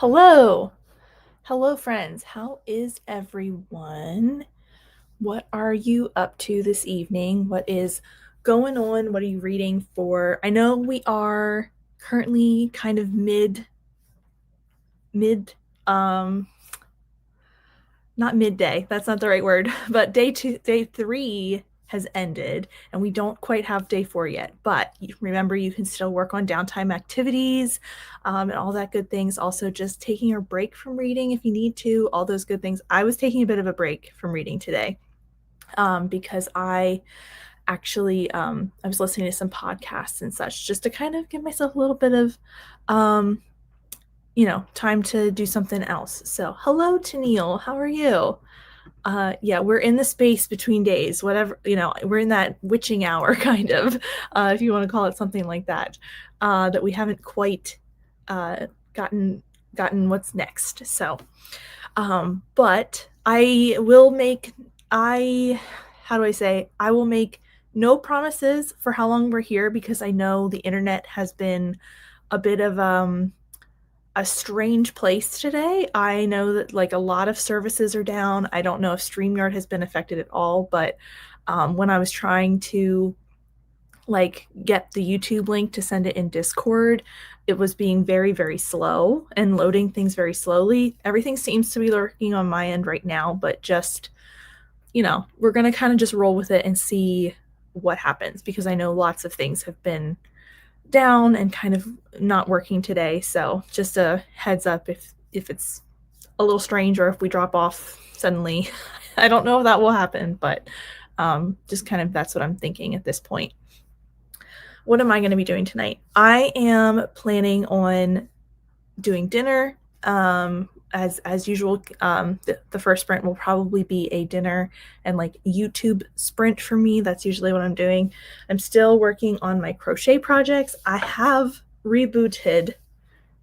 Hello. Hello, friends. How is everyone? What are you up to this evening? What is going on? What are you reading for? I know we are currently kind of mid, um, not midday. That's not the right word, but day three has ended, and we don't quite have day four yet. But remember, you can still work on downtime activities and all that good things. Also, just taking a break from reading if you need to, all those good things. I was taking a bit of a break from reading today because I was listening to some podcasts and such just to kind of give myself a little bit of um, time to do something else. So, hello, Tennille. How are you? Yeah, we're in the space between days, whatever, we're in that witching hour kind of, if you want to call it something like that, that we haven't quite uh, gotten what's next. So, but how do I say, I will make no promises for how long we're here because I know the internet has been a bit of a strange place today. I know that like a lot of services are down. I don't know if StreamYard has been affected at all, but when I was trying to like get the YouTube link to send it in Discord, it was being very, very slow and loading things very slowly. Everything seems to be working on my end right now, but just, we're going to kind of just roll with it and see what happens because I know lots of things have been down and kind of not working today. So just a heads up if it's a little strange or if we drop off suddenly. I don't know if that will happen, but just kind of that's what I'm thinking at this point. What am I going to be doing tonight? I am planning on doing dinner. As usual, the first sprint will probably be a dinner and like YouTube sprint for me. That's usually what I'm doing. I'm still working on my crochet projects. I have rebooted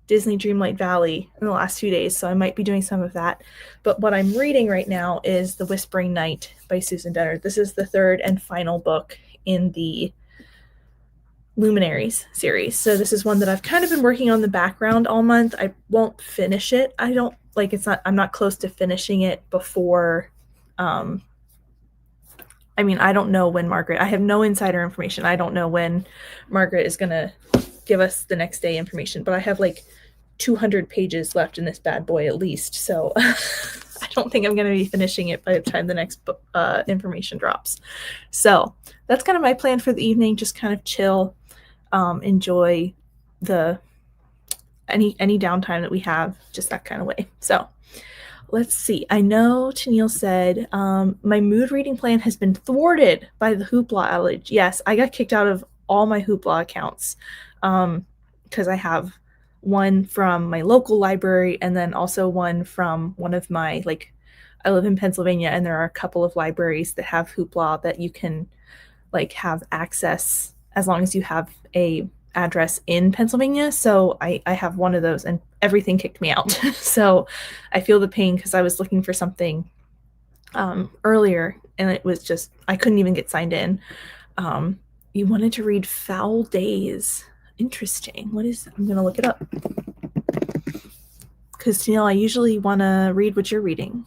Disney Dreamlight Valley in the last few days, so I might be doing some of that. But what I'm reading right now is The Whispering Night by Susan Dennard. This is the third and final book in the Luminaries series. So this is one that I've kind of been working on the background all month. I won't finish it. I'm not close to finishing it before I don't know when I have no insider information. I don't know when Margaret is going to give us the next day information, but I have like 200 pages left in this bad boy at least. So I don't think I'm going to be finishing it by the time the next information drops. So that's kind of my plan for the evening. Just kind of chill, enjoy any downtime that we have, just that kind of way. So let's see. I know Tennille said my mood reading plan has been thwarted by the Hoopla outage. Yes, I got kicked out of all my Hoopla accounts because I have one from my local library and then also one from one of my I live in Pennsylvania and there are a couple of libraries that have Hoopla that you can have access as long as you have a address in Pennsylvania. So I have one of those and everything kicked me out. So I feel the pain because I was looking for something earlier and it was just, I couldn't even get signed in. You wanted to read Foul Days. Interesting. I'm going to look it up. Because, I usually want to read what you're reading.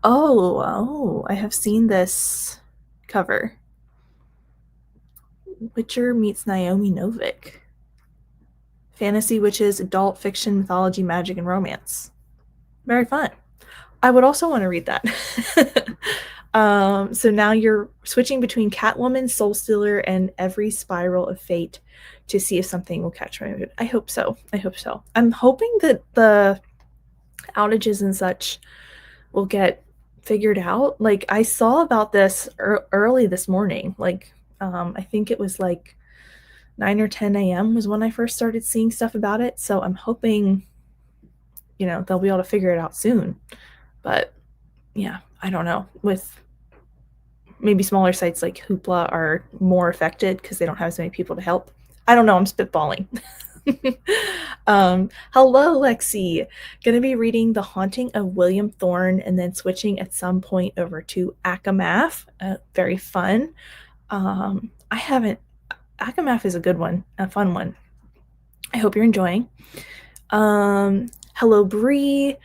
Oh, I have seen this cover. Witcher meets Naomi Novik. Fantasy witches, adult fiction, mythology, magic, and romance. Very fun. I would also want to read that. So now you're switching between Catwoman, Soul Stealer, and Every Spiral of Fate to see if something will catch my mood. I hope so. I'm hoping that the outages and such will get figured out. Like I saw about this early this morning. I think it was 9 or 10 a.m. was when I first started seeing stuff about it. So I'm hoping, they'll be able to figure it out soon. But yeah, I don't know. With maybe smaller sites like Hoopla are more affected because they don't have as many people to help. I don't know. I'm spitballing. Hello, Lexi. Gonna be reading The Haunting of William Thorne and then switching at some point over to Akamath. Very fun. Akamath is a good one, a fun one. I hope you're enjoying. Hello, Bree.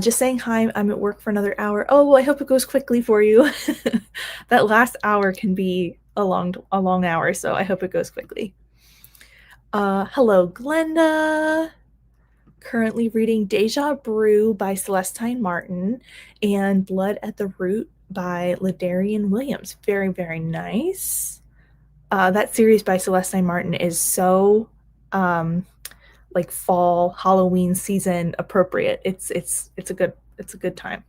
Just saying hi. I'm at work for another hour. Oh, well, I hope it goes quickly for you. That last hour can be a long hour, so I hope it goes quickly. Hello, Glenda. Currently reading Deja Brew by Celestine Martin and Blood at the Root by Ladarian Williams. Very, very nice. That series by Celestine Martin is so like fall Halloween season appropriate. It's a good time.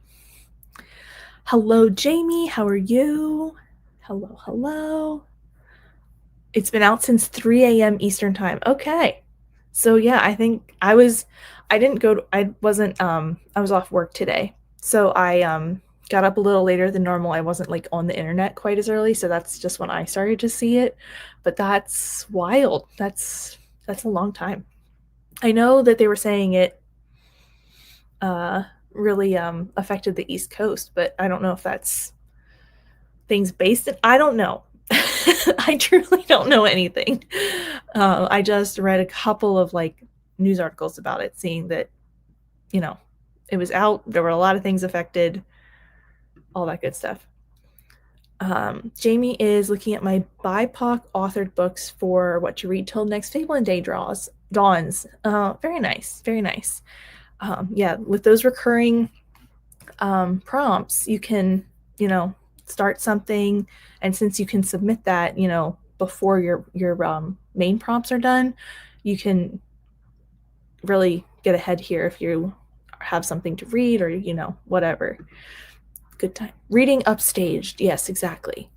Hello, Jamie. How are you? Hello, hello. It's been out since 3 a.m. Eastern time. Okay. So yeah, I didn't go to, I wasn't I was off work today. So I got up a little later than normal. I wasn't like on the internet quite as early, so that's just when I started to see it. But that's wild. That's a long time. I know that they were saying it uh really affected the East Coast, but I don't know if that's things based in I don't know. I truly don't know anything. I just read a couple of like news articles about it, seeing that, you know, it was out. There were a lot of things affected, all that good stuff. Jamie is looking at my BIPOC authored books for what to read till next Fablen Day dawns. Very nice, very nice. Yeah, with those recurring prompts, you can, you know, start something, and since you can submit that, you know, before your main prompts are done, you can really get ahead here if you have something to read or, you know, whatever. Good time. Reading upstaged. Yes, exactly.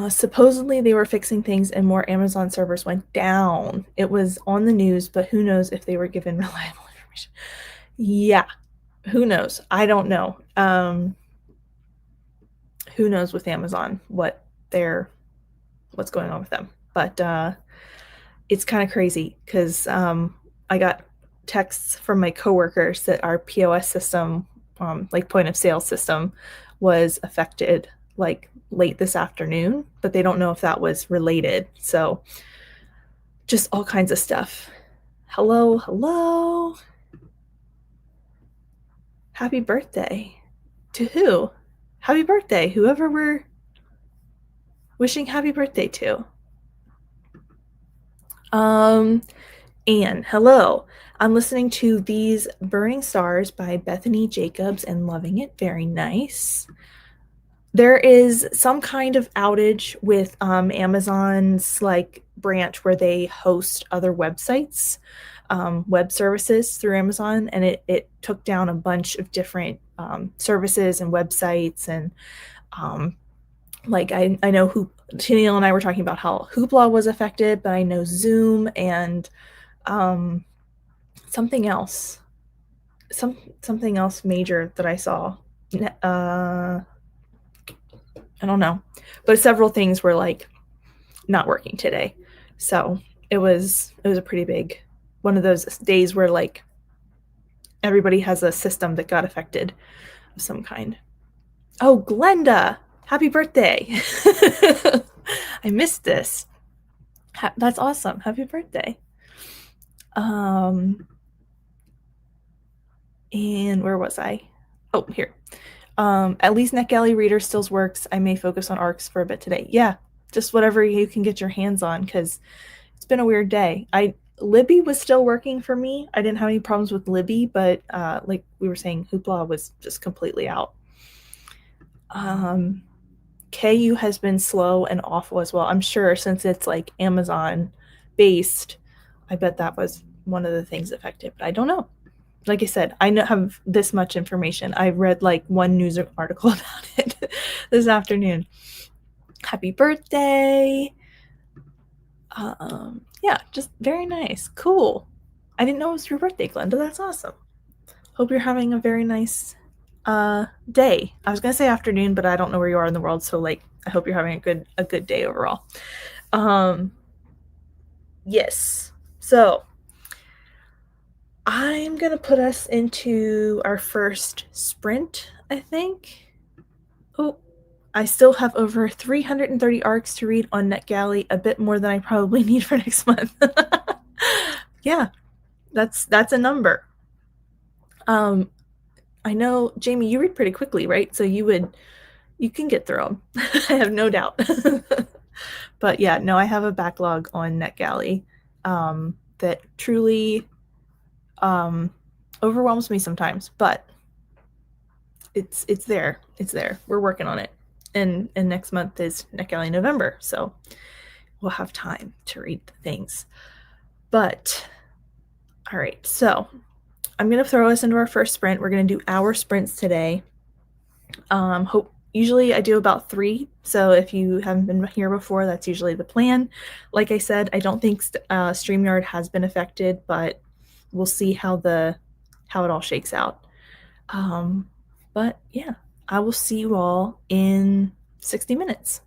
Supposedly they were fixing things and more Amazon servers went down. It was on the news, but who knows if they were given reliable information. Yeah, who knows? I don't know. Who knows with Amazon what's going on with them. But it's kind of crazy because I got texts from my coworkers that our POS system, like point of sale system, was affected like late this afternoon, but they don't know if that was related. So just all kinds of stuff. Hello, hello. Happy birthday. To who? Happy birthday, whoever we're wishing happy birthday to. Anne, hello. I'm listening to These Burning Stars by Bethany Jacobs and loving it. Very nice. There is some kind of outage with Amazon's like branch where they host other websites, web services through Amazon, and it took down a bunch of different services and websites. And like I know Tennille and I were talking about how Hoopla was affected, but I know Zoom and something else, something else major that I saw. I don't know, but several things were like not working today. So it was a pretty big one of those days where like everybody has a system that got affected of some kind. Oh, Glenda, happy birthday. I missed this. That's awesome. Happy birthday. And where was I? Oh, here. At least NetGalley Reader still works. I may focus on ARCs for a bit today. Yeah, just whatever you can get your hands on, because it's been a weird day. Libby was still working for me. I didn't have any problems with Libby, but like we were saying, Hoopla was just completely out. KU has been slow and awful as well. I'm sure since it's like Amazon based, I bet that was one of the things affected, but I don't know. Like I said, I don't have this much information. I read like one news article about it this afternoon. Happy birthday. Yeah, just very nice. Cool. I didn't know it was your birthday, Glenda. That's awesome. Hope you're having a very nice day. I was gonna say afternoon, but I don't know where you are in the world, so like I hope you're having a good day overall. Yes. So I'm gonna put us into our first sprint, I think. Oh, I still have over 330 arcs to read on NetGalley, a bit more than I probably need for next month. Yeah, That's a number. Um, I know, Jamie, you read pretty quickly, right? So you can get through them. I have no doubt. But yeah, no, I have a backlog on NetGalley that truly um, overwhelms me sometimes, but it's there. It's there. We're working on it. And next month is NetGalley November, so we'll have time to read things. But all right, so I'm gonna throw us into our first sprint. We're gonna do our sprints today. Usually I do about 3. So if you haven't been here before, that's usually the plan. Like I said, I don't think StreamYard has been affected, but we'll see how it all shakes out. Um, but yeah, I will see you all in 60 minutes.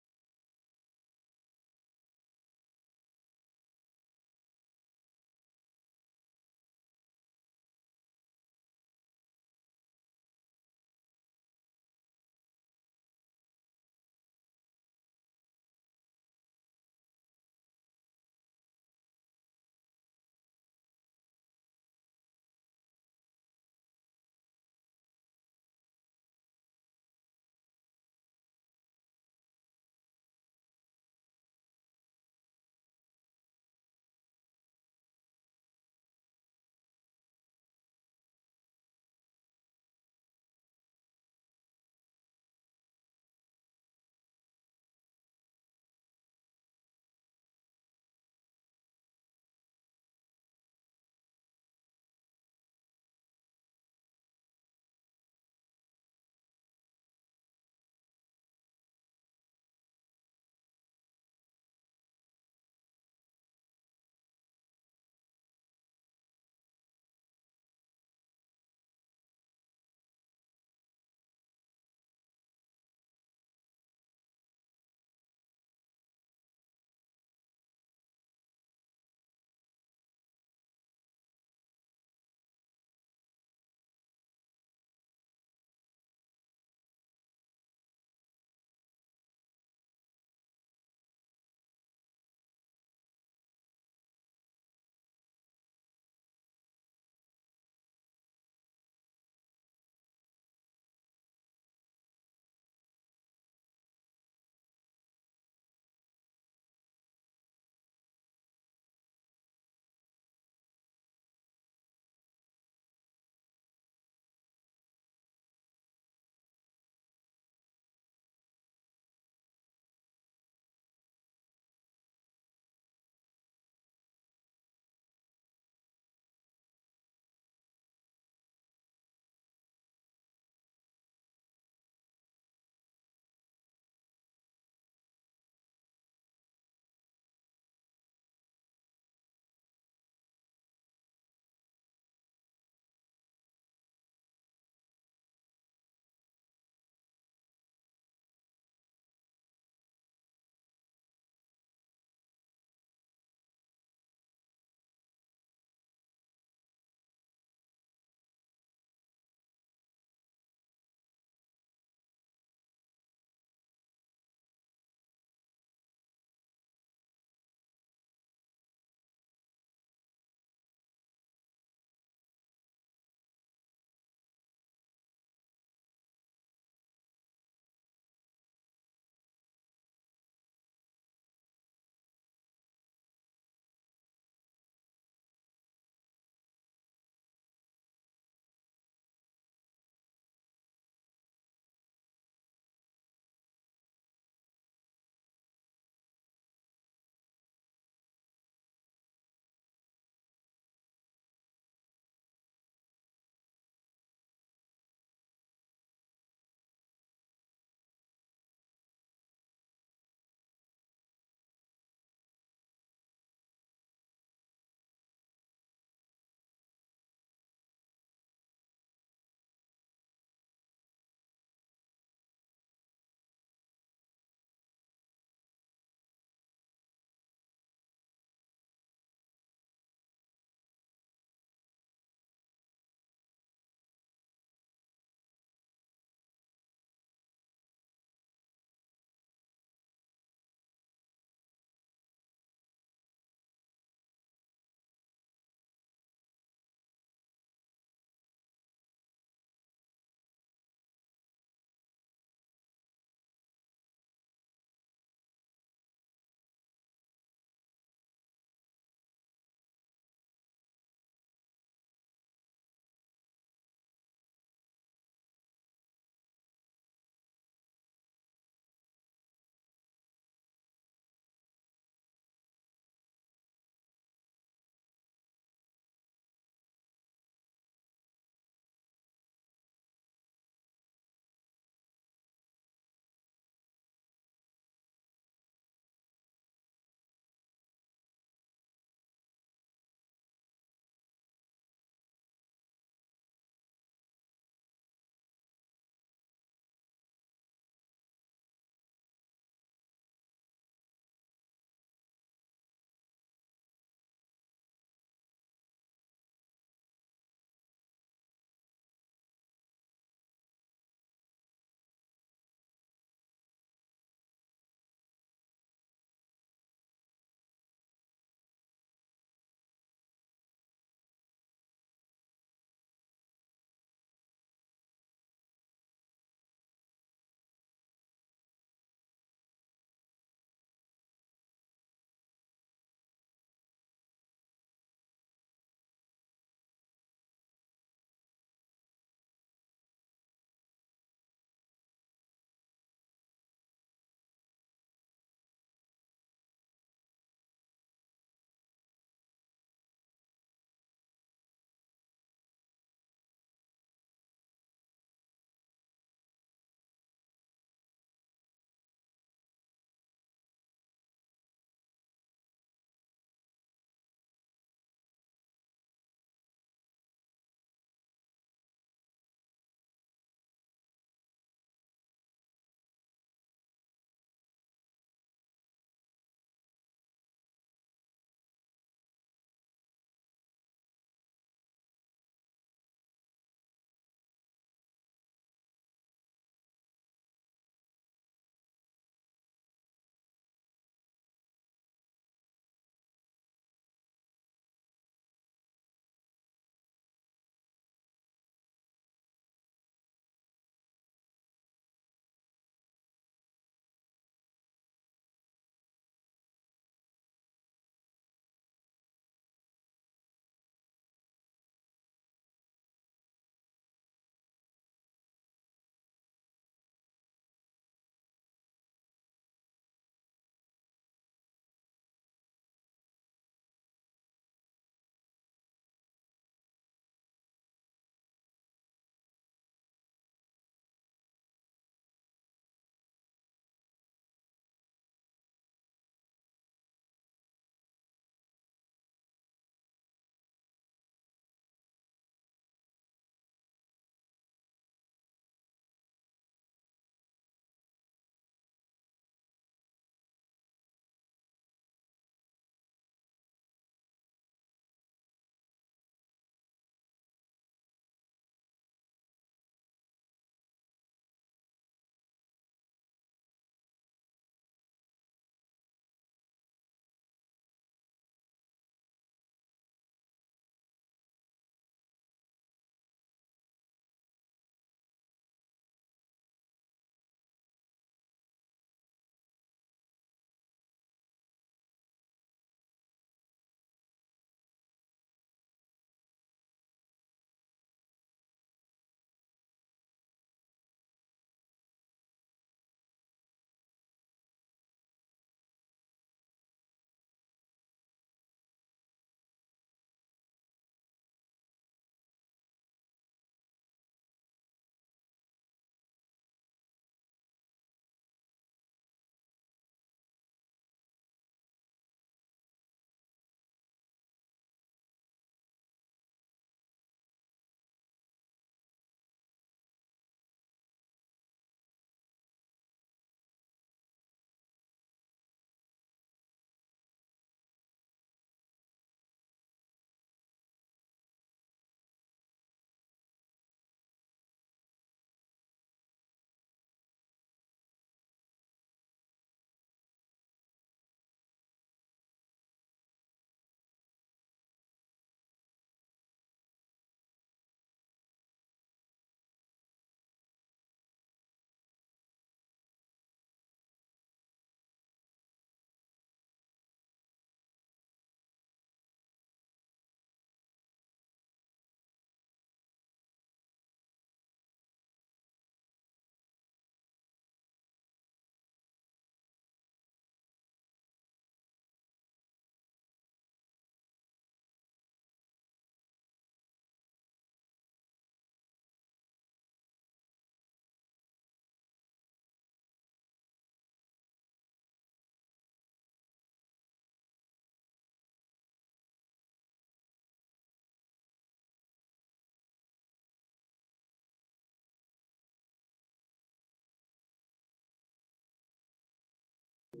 Hello,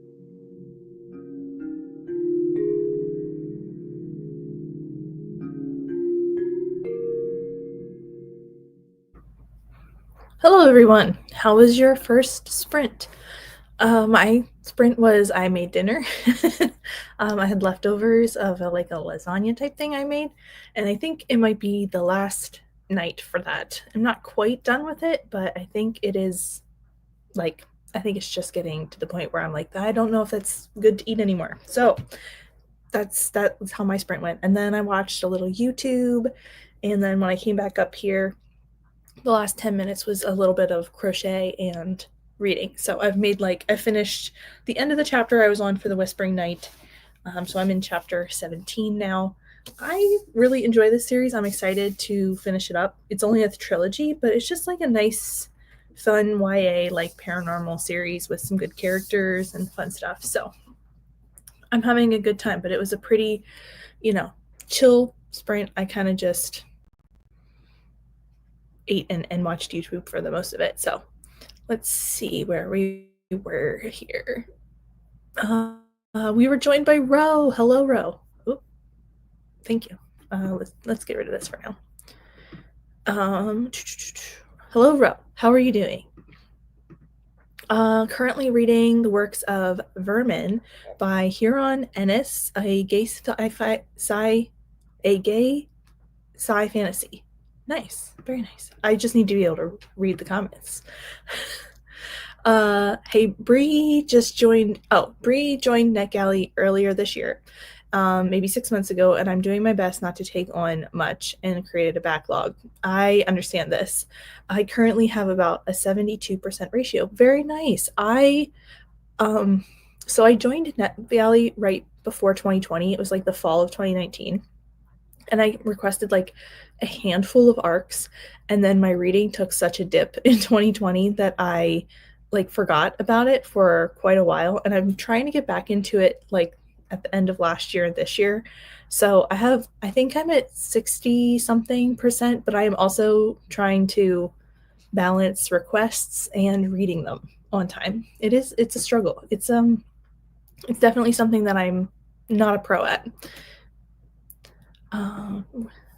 everyone. How was your first sprint? My sprint was I made dinner. I had leftovers of like a lasagna type thing I made, and I think it might be the last night for that. I'm not quite done with it, but I think it is like I think it's just getting to the point where I'm like I don't know if that's good to eat anymore. So that was how my sprint went. And then I watched a little YouTube, and then when I came back up here, the last 10 minutes was a little bit of crochet and reading. So I finished the end of the chapter I was on for the Whispering Night. So I'm in chapter 17 now. I really enjoy this series. I'm excited to finish it up. It's only a trilogy, but it's just like a nice, fun YA, like paranormal series with some good characters and fun stuff. So I'm having a good time, but it was a pretty, chill sprint. I kind of just ate and watched YouTube for the most of it. So let's see where we were here. We were joined by Ro. Hello, Ro. Oop, thank you. Let's get rid of this for now. Hello, Ro. How are you doing? Currently reading the works of Vermin by Huron Ennis, a gay sci fantasy. Nice, very nice. I just need to be able to read the comments. Hey, Bree just joined. Oh, Bree joined NetGalley earlier this year, maybe 6 months ago, and I'm doing my best not to take on much and created a backlog. I understand this. I currently have about a 72% ratio. Very nice. So I joined NetGalley right before 2020. It was like the fall of 2019, and I requested like a handful of arcs, and then my reading took such a dip in 2020 that I like forgot about it for quite a while, and I'm trying to get back into it like at the end of last year and this year. So I think I'm at 60 something percent, but I am also trying to balance requests and reading them on time. It's a struggle. It's definitely something that I'm not a pro at.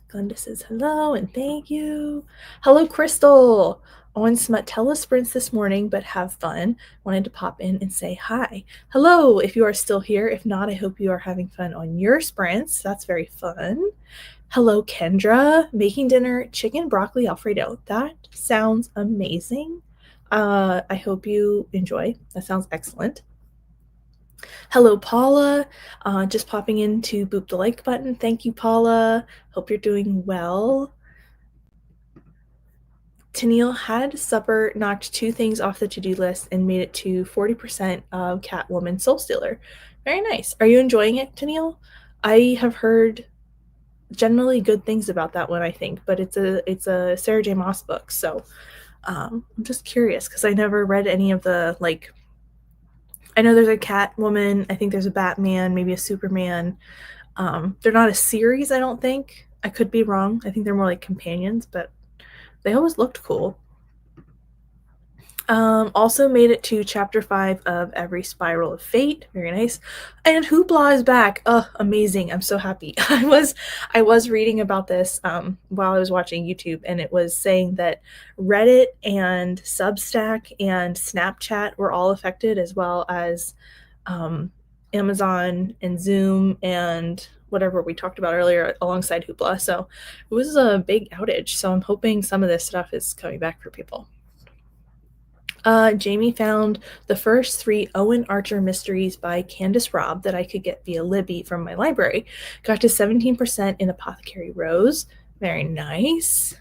Glenda says hello and thank you. Hello, Crystal. On Smutella sprints this morning, but have fun. Wanted to pop in and say hi. Hello, if you are still here. If not, I hope you are having fun on your sprints. That's very fun. Hello, Kendra. Making dinner, chicken broccoli Alfredo. That sounds amazing. I hope you enjoy. That sounds excellent. Hello, Paula. Just popping in to boop the like button. Thank you, Paula. Hope you're doing well. Tennille had supper, knocked 2 things off the to-do list, and made it to 40% of Catwoman Soul Stealer. Very nice. Are you enjoying it, Tennille? I have heard generally good things about that one, I think, but it's a Sarah J. Maas book, so I'm just curious because I never read any of the like. I know there's a Catwoman. I think there's a Batman, maybe a Superman. They're not a series, I don't think. I could be wrong. I think they're more like companions, but they always looked cool. Also made it to chapter 5 of Every Spiral of Fate. Very nice. And Hoopla is back. Oh, amazing. I'm so happy. I was reading about this while I was watching YouTube, and it was saying that Reddit and Substack and Snapchat were all affected, as well as Amazon and Zoom and whatever we talked about earlier alongside Hoopla. So it was a big outage. So I'm hoping some of this stuff is coming back for people. Jamie found the first 3 Owen Archer mysteries by Candace Robb that I could get via Libby from my library. Got to 17% in Apothecary Rose. Very nice.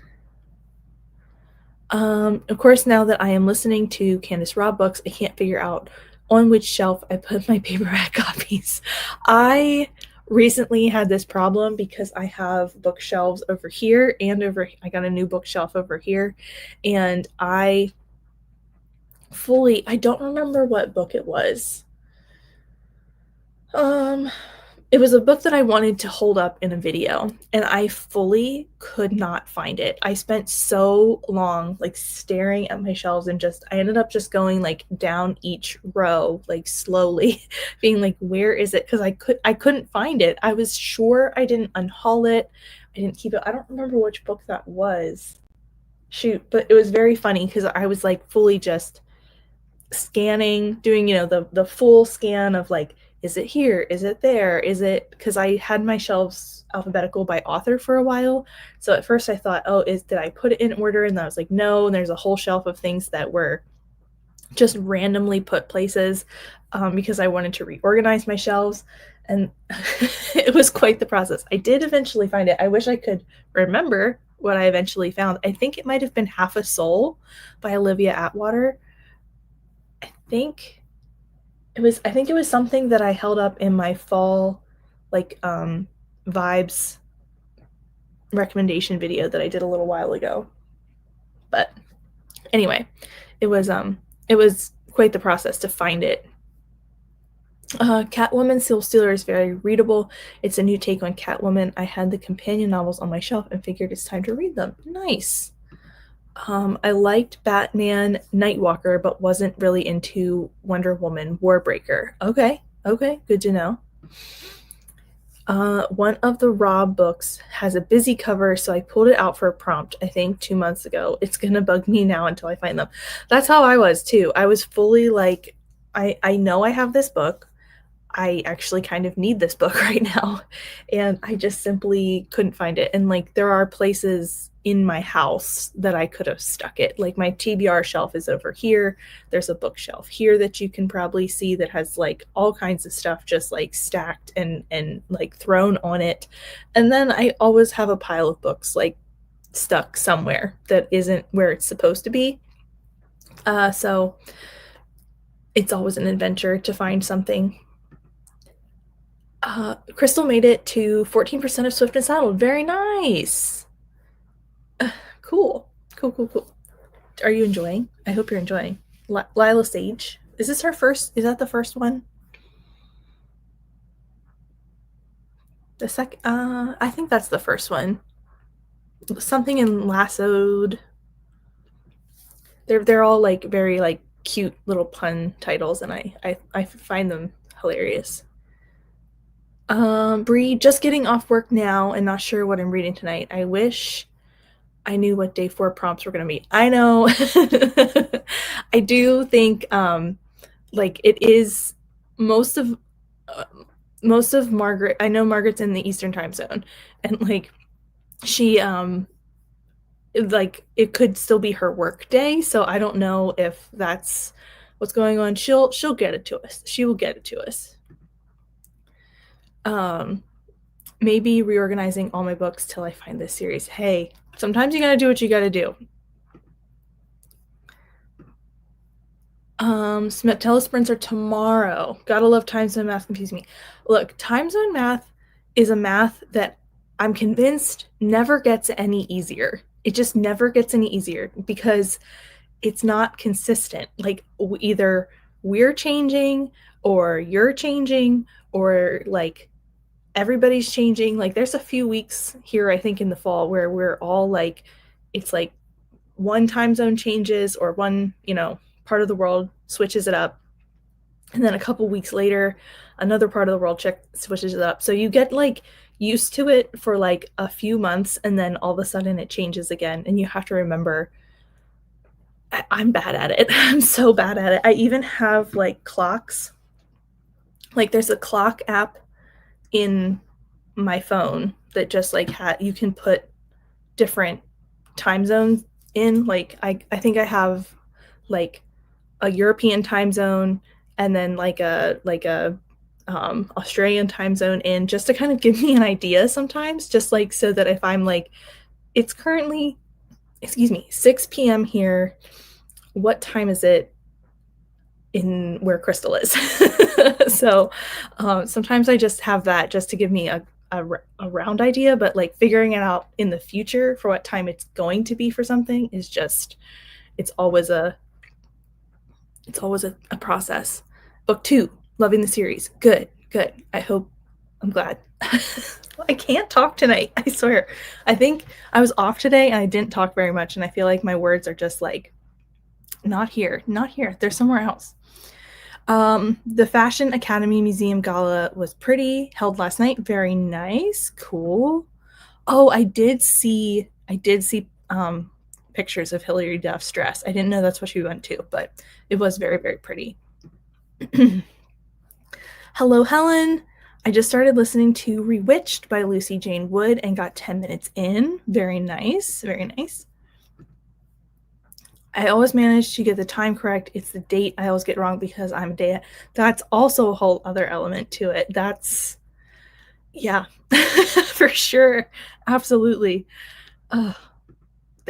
Of course, now that I am listening to Candace Robb books, I can't figure out on which shelf I put my paperback copies. I recently had this problem because I have bookshelves over here and I got a new bookshelf over here, and I don't remember what book it was. It was a book that I wanted to hold up in a video, and I fully could not find it. I spent so long like staring at my shelves and just I ended up just going like down each row like slowly being like where is it, cuz I couldn't find it. I was sure I didn't unhaul it. I didn't keep it. I don't remember which book that was. Shoot, but it was very funny cuz I was like fully just scanning, doing, the full scan of like, is it here? Is it there? Is it, because I had my shelves alphabetical by author for a while. So at first I thought, oh, did I put it in order? And I was like, no. And there's a whole shelf of things that were just randomly put places because I wanted to reorganize my shelves. And it was quite the process. I did eventually find it. I wish I could remember what I eventually found. I think it might have been Half a Soul by Olivia Atwater. I think it was something that I held up in my fall like vibes recommendation video that I did a little while ago. But anyway, it was quite the process to find it. Catwoman Soul Stealer is very readable. It's a new take on Catwoman. I had the companion novels on my shelf and figured it's time to read them. Nice. I liked Batman Nightwalker, but wasn't really into Wonder Woman Warbreaker. Okay, good to know. One of the Rob books has a busy cover, so I pulled it out for a prompt, I think 2 months ago. It's gonna bug me now until I find them. That's how I was too. I was fully like, I know I have this book. I actually kind of need this book right now. And I just simply couldn't find it. And like there are places in my house that I could have stuck it. Like my TBR shelf is over here. There's a bookshelf here that you can probably see that has like all kinds of stuff just like stacked and like thrown on it. And then I always have a pile of books like stuck somewhere that isn't where it's supposed to be. So it's always an adventure to find something. Crystal made it to 14% of Swift and Saddled. Very nice. Cool. Are you enjoying? I hope you're enjoying. Lila Sage. Is this her first? Is that the first one? The second? I think that's the first one. Something in Lassoed. They're all like very like cute little pun titles, and I find them hilarious. Bree, just getting off work now and not sure what I'm reading tonight. I wish I knew what day 4 prompts were going to be. I know. I do think like it is most of Margaret. I know Margaret's in the Eastern time zone, and like she like it could still be her work day, so I don't know if that's what's going on. She'll get it to us. She will get it to us. Maybe reorganizing all my books till I find this series. Hey, sometimes you gotta do what you gotta do. Telesprints are tomorrow. Gotta love time zone math. Confuse me. Look, time zone math is a math that I'm convinced never gets any easier. It just never gets any easier because it's not consistent. Like either we're changing or you're changing or like everybody's changing. Like there's a few weeks here, I think in the fall where we're all like, it's like one time zone changes or one, part of the world switches it up. And then a couple weeks later, another part of the world switches it up. So you get like used to it for like a few months and then all of a sudden it changes again. And you have to remember, I'm bad at it. I'm so bad at it. I even have like clocks. Like there's a clock app in my phone that just like you can put different time zones in. Like I think I have like a European time zone and then like a Australian time zone in, just to kind of give me an idea sometimes, just like so that if I'm like, it's currently 6 p.m. here, what time is it in where Crystal is? So sometimes I just have that just to give me a round idea, but like figuring it out in the future for what time it's going to be for something is just, it's always a process. Book 2, loving the series. Good. I hope I'm glad. I can't talk tonight, I swear. I think I was off today and I didn't talk very much, and I feel like my words are just like, not here, not here. They're somewhere else. The Fashion Academy Museum Gala was pretty, held last night. Very nice, cool. Oh, I did see pictures of Hilary Duff's dress. I didn't know that's what she went to, but it was very, very pretty. Hello, Helen. I just started listening to Rewitched by Lucy Jane Wood and got 10 minutes in. Very nice, very nice. I always manage to get the time correct. It's the date I always get wrong because I'm a day. That's also a whole other element to it. That's, yeah, for sure. Absolutely. Ugh.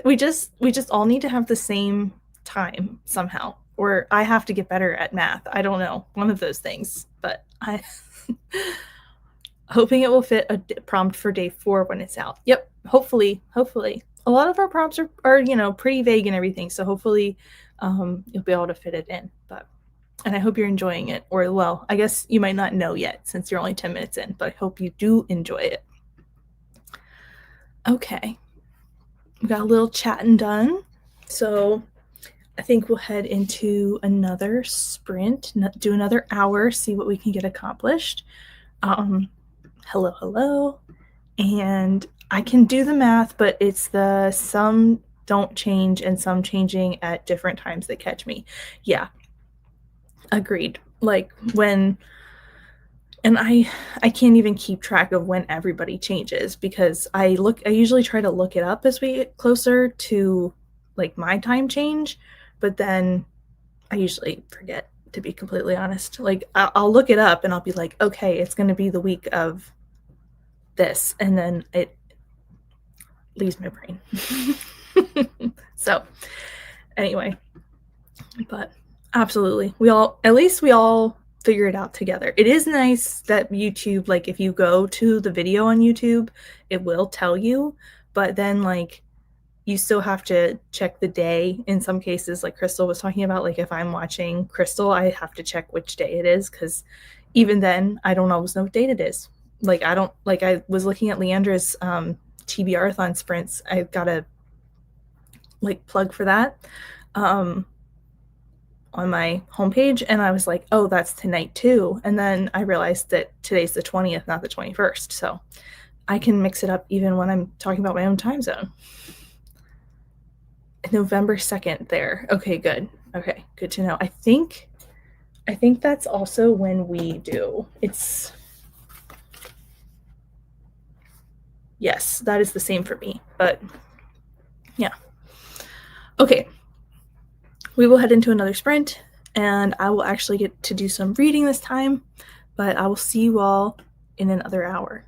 We just all need to have the same time somehow, or I have to get better at math. I don't know, one of those things, but I hoping it will fit a prompt for day 4 when it's out. Yep, hopefully a lot of our prompts are pretty vague and everything, so hopefully you'll be able to fit it in. But and I hope you're enjoying it, or well, I guess you might not know yet since you're only 10 minutes in, but I hope you do enjoy it. Okay, we got a little chatting done, so I think we'll head into another sprint, do another hour, see what we can get accomplished. Hello. And I can do the math, but it's the some don't change and some changing at different times that catch me. Yeah, agreed. Like when and I can't even keep track of when everybody changes because I usually try to look it up as we get closer to like my time change, but then I usually forget, to be completely honest. Like I'll look it up and I'll be like, okay, it's going to be the week of this, and then it leaves my brain. So anyway, but absolutely, we all figure it out together. It is nice that YouTube, like if you go to the video on YouTube, it will tell you, but then like you still have to check the day in some cases, like Crystal was talking about. Like if I'm watching Crystal, I have to check which day it is, because even then I don't always know what date it is. Like I don't, like I was looking at Leandra's TBR-a-thon sprints. I got a like plug for that on my homepage, and I was like, oh, that's tonight too. And then I realized that today's the 20th, not the 21st. So I can mix it up even when I'm talking about my own time zone. November 2nd there. Okay, good. Okay, good to know. I think that's also when we do. Yes, that is the same for me. But yeah. Okay. We will head into another sprint, and I will actually get to do some reading this time, but I will see you all in another hour.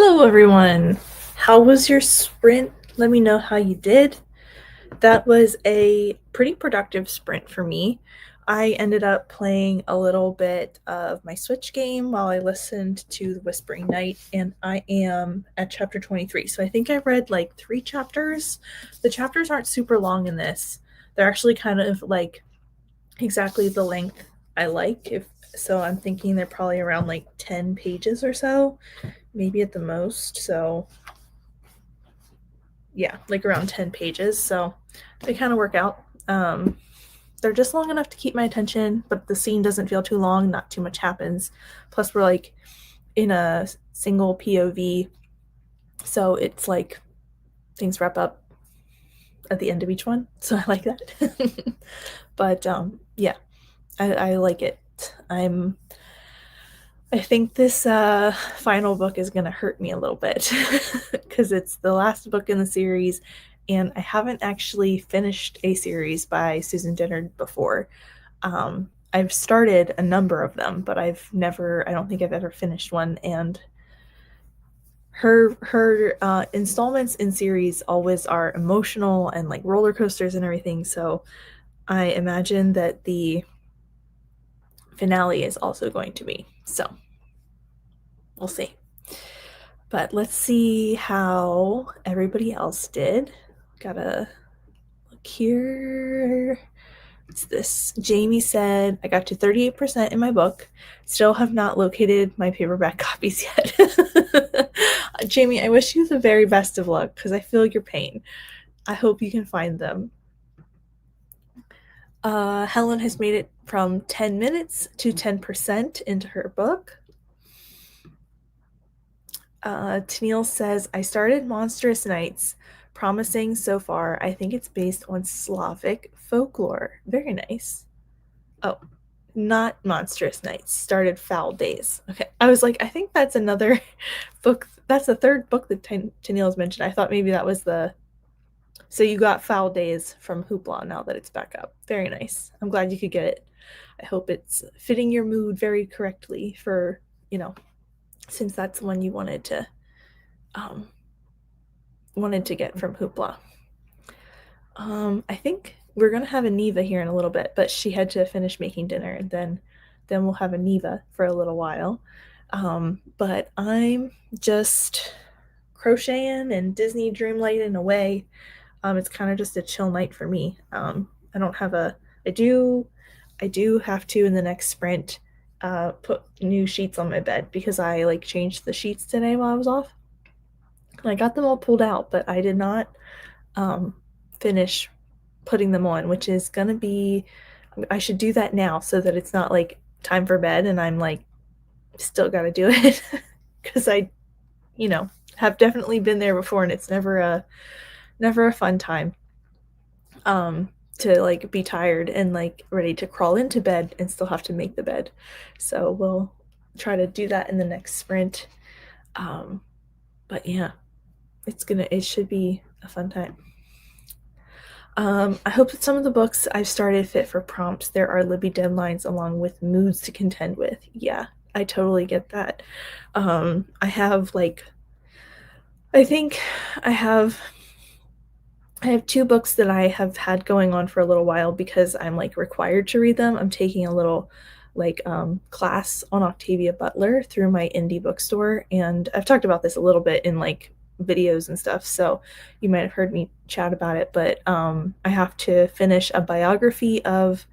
Hello, everyone. How was your sprint? Let me know how you did. That was a pretty productive sprint for me. I ended up playing a little bit of my Switch game while I listened to The Whispering Night, and I am at chapter 23. So I think I read like 3 chapters. The chapters aren't super long in this, they're actually kind of like exactly the length I like. If so, I'm thinking they're probably around like 10 pages or so, maybe at the most. So yeah, like around 10 pages. So they kind of work out. They're just long enough to keep my attention, but the scene doesn't feel too long, not too much happens. Plus, we're like in a single POV, so it's like things wrap up at the end of each one. So I like that. But yeah, I like it. I think this final book is going to hurt me a little bit because it's the last book in the series, and I haven't actually finished a series by Susan Dennard before. I've started a number of them, but I don't think I've ever finished one. And her installments in series always are emotional and like roller coasters and everything. So I imagine that the finale is also going to be. So we'll see. But let's see how everybody else did. Gotta look here. What's this? Jamie said, I got to 38% in my book. Still have not located my paperback copies yet. Jamie, I wish you the very best of luck because I feel your pain. I hope you can find them. Helen has made it from 10 minutes to 10% into her book. Tennille says, I started Monstrous Nights, promising so far. I think it's based on Slavic folklore. Very nice. Oh, not Monstrous Nights. Started Foul Days. Okay. I was like, I think that's another book. That's the third book that Tennille's mentioned. I thought maybe that was the. So you got Foul Days from Hoopla now that it's back up. Very nice. I'm glad you could get it. I hope it's fitting your mood very correctly for, since that's the one you wanted to get from Hoopla. I think we're gonna have a Neva here in a little bit, but she had to finish making dinner, and then we'll have a Neva for a little while. But I'm just crocheting and Disney dreamlighting away. It's kind of just a chill night for me. I don't have a. I do have to in the next sprint put new sheets on my bed because I like changed the sheets today while I was off. And I got them all pulled out, but I did not finish putting them on, which is gonna be. I should do that now so that it's not like time for bed and I'm like still gotta do it because I, have definitely been there before and it's never a fun time. To like be tired and like ready to crawl into bed and still have to make the bed. So we'll try to do that in the next sprint. But yeah, it should be a fun time. I hope that some of the books I've started fit for prompts. There are Libby deadlines along with moods to contend with. Yeah, I totally get that. I have like, I think I have 2 books that I have had going on for a little while because I'm like required to read them. I'm taking a little like class on Octavia Butler through my indie bookstore, and I've talked about this a little bit in like videos and stuff, so you might have heard me chat about it, but I have to finish a biography of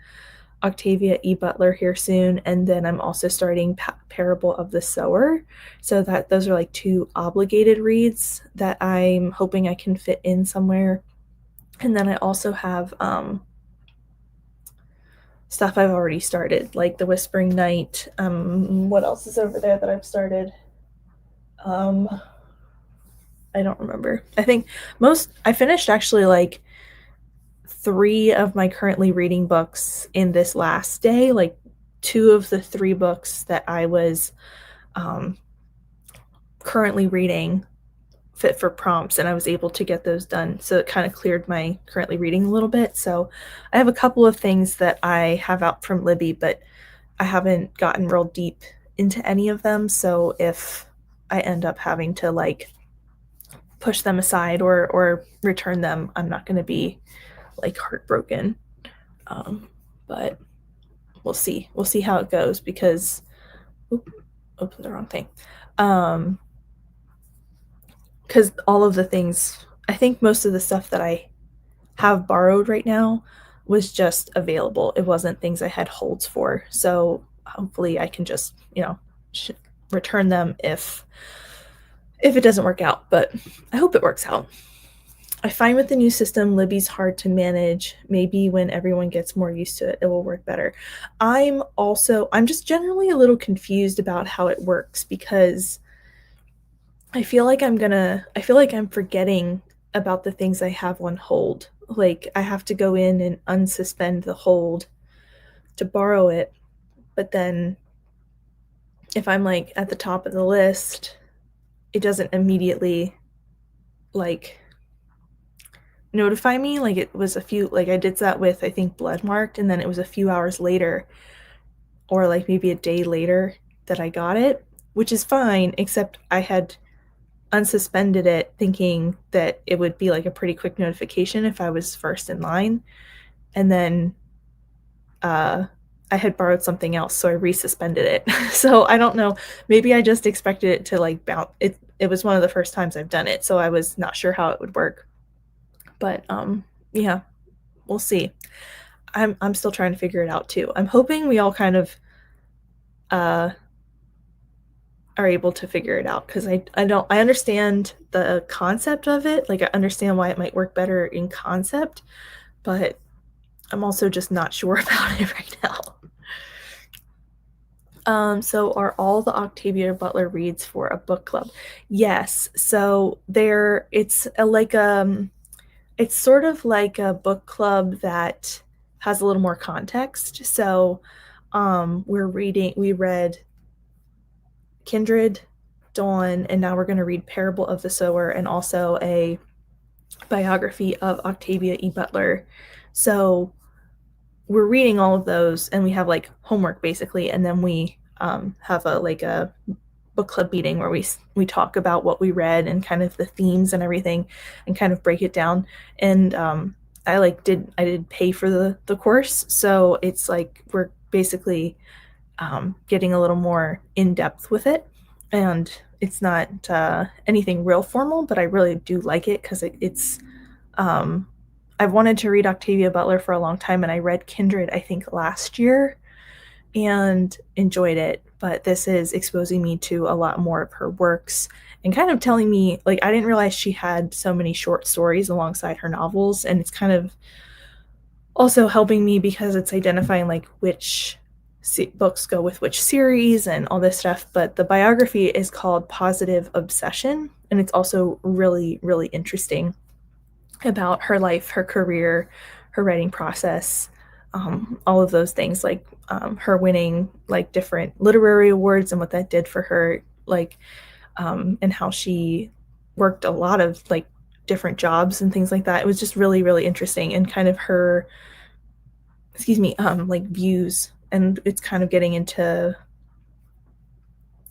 Octavia E. Butler here soon, and then I'm also starting Parable of the Sower, so that those are like 2 obligated reads that I'm hoping I can fit in somewhere. And then I also have stuff I've already started, like The Whispering Night. What else is over there that I've started? I don't remember. I think I finished actually like 3 of my currently reading books in this last day, like 2 of the 3 books that I was currently reading fit for prompts, and I was able to get those done. So it kind of cleared my currently reading a little bit. So I have a couple of things that I have out from Libby, but I haven't gotten real deep into any of them. So if I end up having to like push them aside or return them, I'm not going to be like heartbroken. But we'll see. We'll see how it goes because oops, the wrong thing. Because all of the things, I think most of the stuff that I have borrowed right now was just available. It wasn't things I had holds for. So hopefully I can just, return them if it doesn't work out, but I hope it works out. I find with the new system, Libby's hard to manage. Maybe when everyone gets more used to it, it will work better. I'm just generally a little confused about how it works because I feel like I'm forgetting about the things I have on hold. Like I have to go in and unsuspend the hold to borrow it, but then if I'm like at the top of the list, it doesn't immediately like notify me. Like it was I did that with I think Bloodmarked, and then it was a few hours later or like maybe a day later that I got it, which is fine, except I had unsuspended it thinking that it would be like a pretty quick notification if I was first in line. And then I had borrowed something else, so I resuspended it. So I don't know. Maybe I just expected it to like bounce. It was one of the first times I've done it, so I was not sure how it would work. But yeah, we'll see. I'm still trying to figure it out too. I'm hoping we all kind of are able to figure it out because I understand the concept of it. Like I understand why it might work better in concept, but I'm also just not sure about it right now. So are all the Octavia Butler reads for a book club? Yes. So it's it's sort of like a book club that has a little more context. So we read Kindred, Dawn, and now we're going to read Parable of the Sower and also a biography of Octavia E. Butler. So we're reading all of those and we have like homework basically, and then we have a book club meeting where we talk about what we read and kind of the themes and everything and kind of break it down. And I did pay for the course, so it's like we're basically getting a little more in depth with it, and it's not anything real formal, but I really do like it because it's I've wanted to read Octavia Butler for a long time, and I read Kindred I think last year and enjoyed it, but this is exposing me to a lot more of her works and kind of telling me, like, I didn't realize she had so many short stories alongside her novels, and it's kind of also helping me because it's identifying like which books go with which series and all this stuff. But the biography is called Positive Obsession, and it's also really, really interesting about her life, her career, her writing process, all of those things, like her winning like different literary awards and what that did for her, like and how she worked a lot of like different jobs and things like that. It was just really, really interesting, and kind of her like views, and it's kind of getting into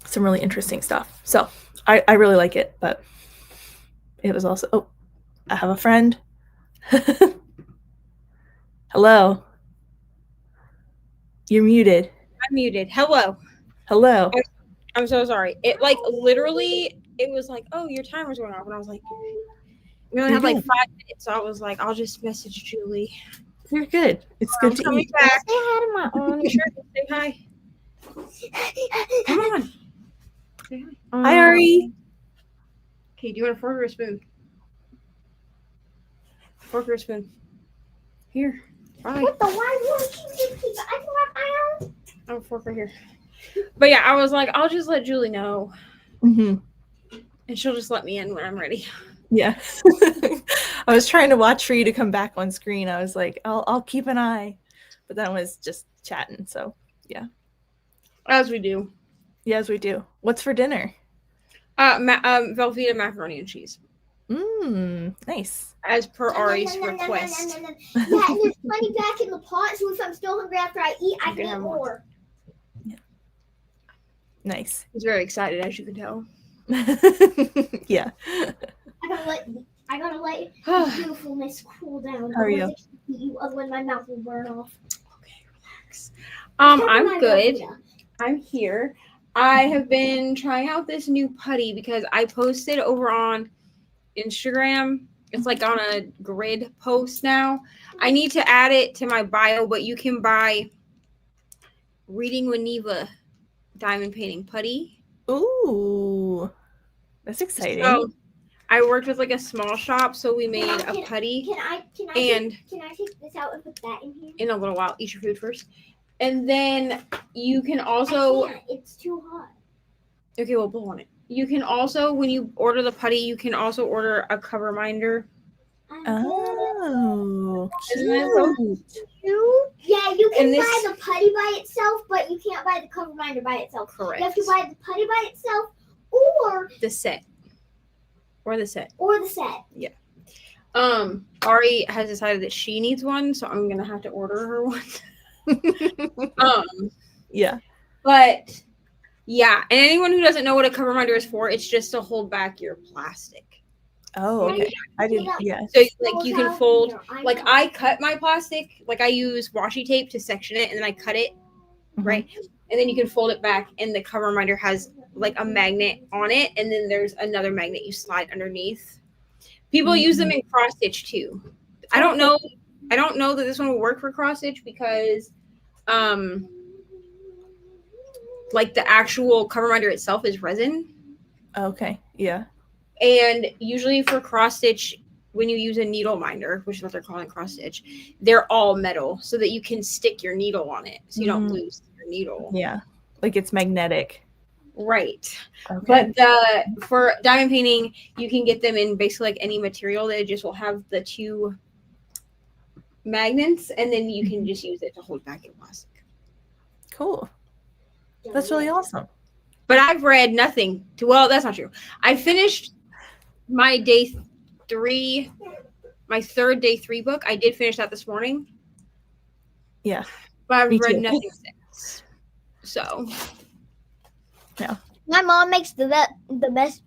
some really interesting stuff. So I really like it, but it was also I have a friend. Hello. You're muted. I'm muted. Hello. Hello. I'm so sorry. It like literally, it was like, oh, your timer's going off, and I was like, we only have like 5 minutes, so I was like, I'll just message Julie. You're good. It's good to eat. Back. Say hi to my own. Sure, say hi. Come on. Say hi. Hi, Ari. Okay, do you want a fork or a spoon? Fork or a spoon? Here. Bye. What the? Why won't you keep it? I can have my own. I have a fork right here. But yeah, I was like, I'll just let Julie know. Mm-hmm. And she'll just let me in when I'm ready. Yeah. I was trying to watch for you to come back on screen. I was like, I'll keep an eye. But that was just chatting, so yeah. As we do. Yeah, as we do. What's for dinner? Velveeta macaroni and cheese. Nice. As per Ari's request. Yeah, and there's plenty back in the pot, so if I'm still hungry after I eat, I can eat more. Yeah. Nice. He's very excited, as you can tell. Yeah. I gotta let the beautifulness cool down. How are you? Otherwise my mouth will burn off. Okay, relax. I'm good. I'm here. I have been trying out this new putty because I posted over on Instagram. It's like on a grid post now. I need to add it to my bio, but you can buy Reading with Neva diamond painting putty. Ooh, that's exciting. So I worked with like a small shop, so we made a putty. Can I take this out and put that in here? In a little while, eat your food first. And then you can also... It's too hot. Okay, well, blow on it. You can also, when you order the putty, you can also order a cover minder. Oh, isn't that so cute? Yeah, you can buy the putty by itself, but you can't buy the cover minder by itself. Correct. You have to buy the putty by itself or the set. Or the set. Yeah. Ari has decided that she needs one, so I'm gonna have to order her one. Yeah. But yeah, and anyone who doesn't know what a cover minder is for, it's just to hold back your plastic. Oh, okay. I did. Yeah. So like you can fold. Like I cut my plastic. Like I use washi tape to section it, and then I cut it, right? And then you can fold it back, and the cover minder has like a magnet on it, and then there's another magnet you slide underneath. People use them in cross stitch too. I don't know that this one will work for cross stitch because like the actual cover minder itself is resin. Okay. Yeah. And usually for cross stitch, when you use a needle minder, which is what they're calling cross stitch, they're all metal so that you can stick your needle on it so you don't lose your needle. Yeah. Like it's magnetic. Right. Okay. But for diamond painting, you can get them in basically like any material. They just will have the two magnets, and then you can just use it to hold back your plastic. Cool. That's really awesome. But I've read nothing to, well, that's not true. I finished my third day 3 book. I did finish that this morning. Yeah. But I've read nothing since. So yeah. My mom makes the best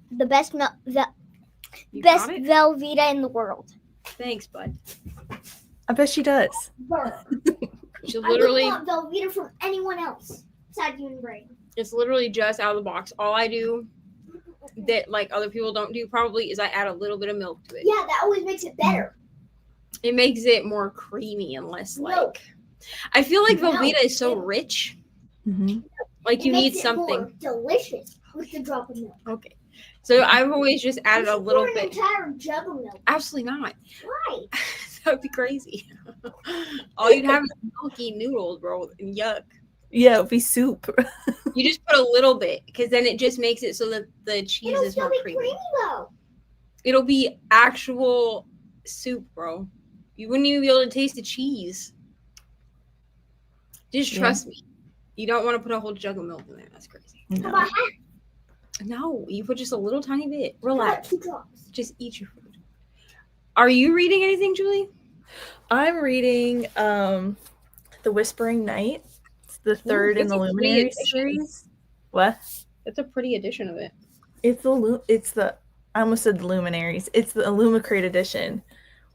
Velveeta in the world. Thanks, bud. I bet she does. She literally I don't want Velveeta from anyone else besides you and Brain. It's literally just out of the box. All I do that like other people don't do probably is I add a little bit of milk to it. Yeah, that always makes it better. It makes it more creamy and less like. I feel like Velveeta is so rich. Like you need something more delicious with the drop of milk. Okay, so I've always just added a little bit. An entire jug of milk. Absolutely not. Why? That would be crazy. All you'd have is milky noodles, bro, and yuck. Yeah, it'd be soup. You just put a little bit because then it just makes it so that the cheese is more creamy. Though. It'll be actual soup, bro. You wouldn't even be able to taste the cheese. Just trust me. You don't want to put a whole jug of milk in there. That's crazy. No. No, you put just a little tiny bit. Relax. 2 drops. Just eat your food. Are you reading anything, Julie? I'm reading The Whispering Night. It's the third in the Luminary series. What? It's a pretty edition of it. It's the I almost said the Luminaries. It's the Illumicrate edition,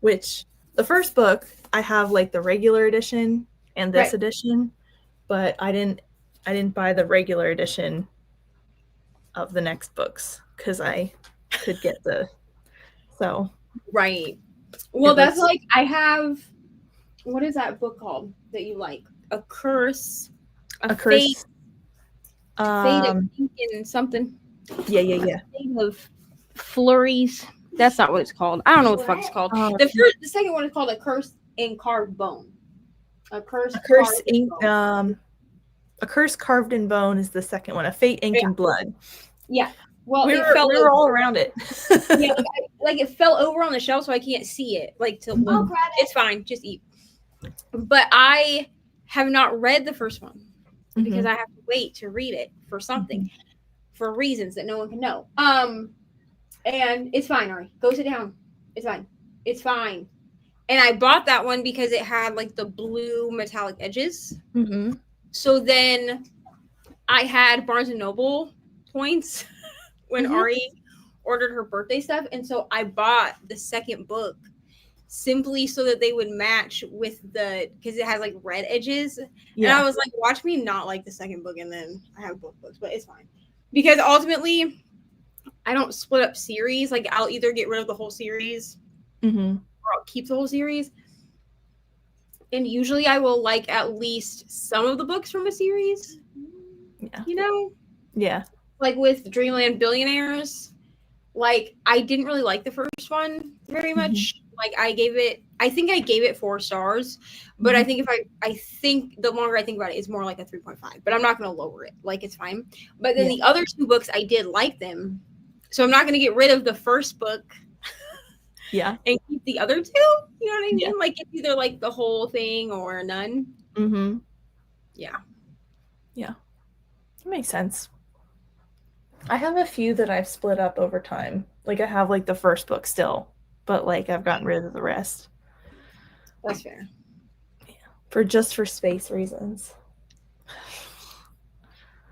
which the first book I have like the regular edition and this edition, but I didn't buy the regular edition of the next books because I could get so right. Well, that's like I have. What is that book called that you like? A Curse. A Curse. Fate of Lincoln something. Yeah. Fate of Flurries. That's not what it's called. I don't know what the fuck it's called. The second one is called A Curse in Carved Bone. A Curse Carved in Bone is the second one. A Fate Ink and Blood. Yeah. Well, we were all around it. Yeah, like it fell over on the shelf, so I can't see it. Like to look. It's fine. Just eat. But I have not read the first one because I have to wait to read it for something, for reasons that no one can know. And it's fine, Ari. Go sit down. It's fine. It's fine. And I bought that one because it had like the blue metallic edges. So then I had Barnes and Noble points when Ari ordered her birthday stuff. And so I bought the second book simply so that they would match with because it has like red edges. And I was like, watch me not like the second book and then I have both books, but it's fine. Because ultimately I don't split up series. Like I'll either get rid of the whole series or I'll keep the whole series. And usually I will like at least some of the books from a series. Yeah. You know? Yeah. Like with Dreamland Billionaires, like I didn't really like the first one very much. Like I think I gave it 4 stars, but I think I think the longer I think about it, it's more like a 3.5, but I'm not going to lower it. Like it's fine. But then the other 2 books, I did like them. So I'm not going to get rid of the first book. Yeah. And keep the other 2. You know what I mean? Yeah. Like it's either like the whole thing or none. Yeah. Yeah. That makes sense. I have a few that I've split up over time. Like I have like the first book still, but like I've gotten rid of the rest. That's fair. Yeah. For space reasons.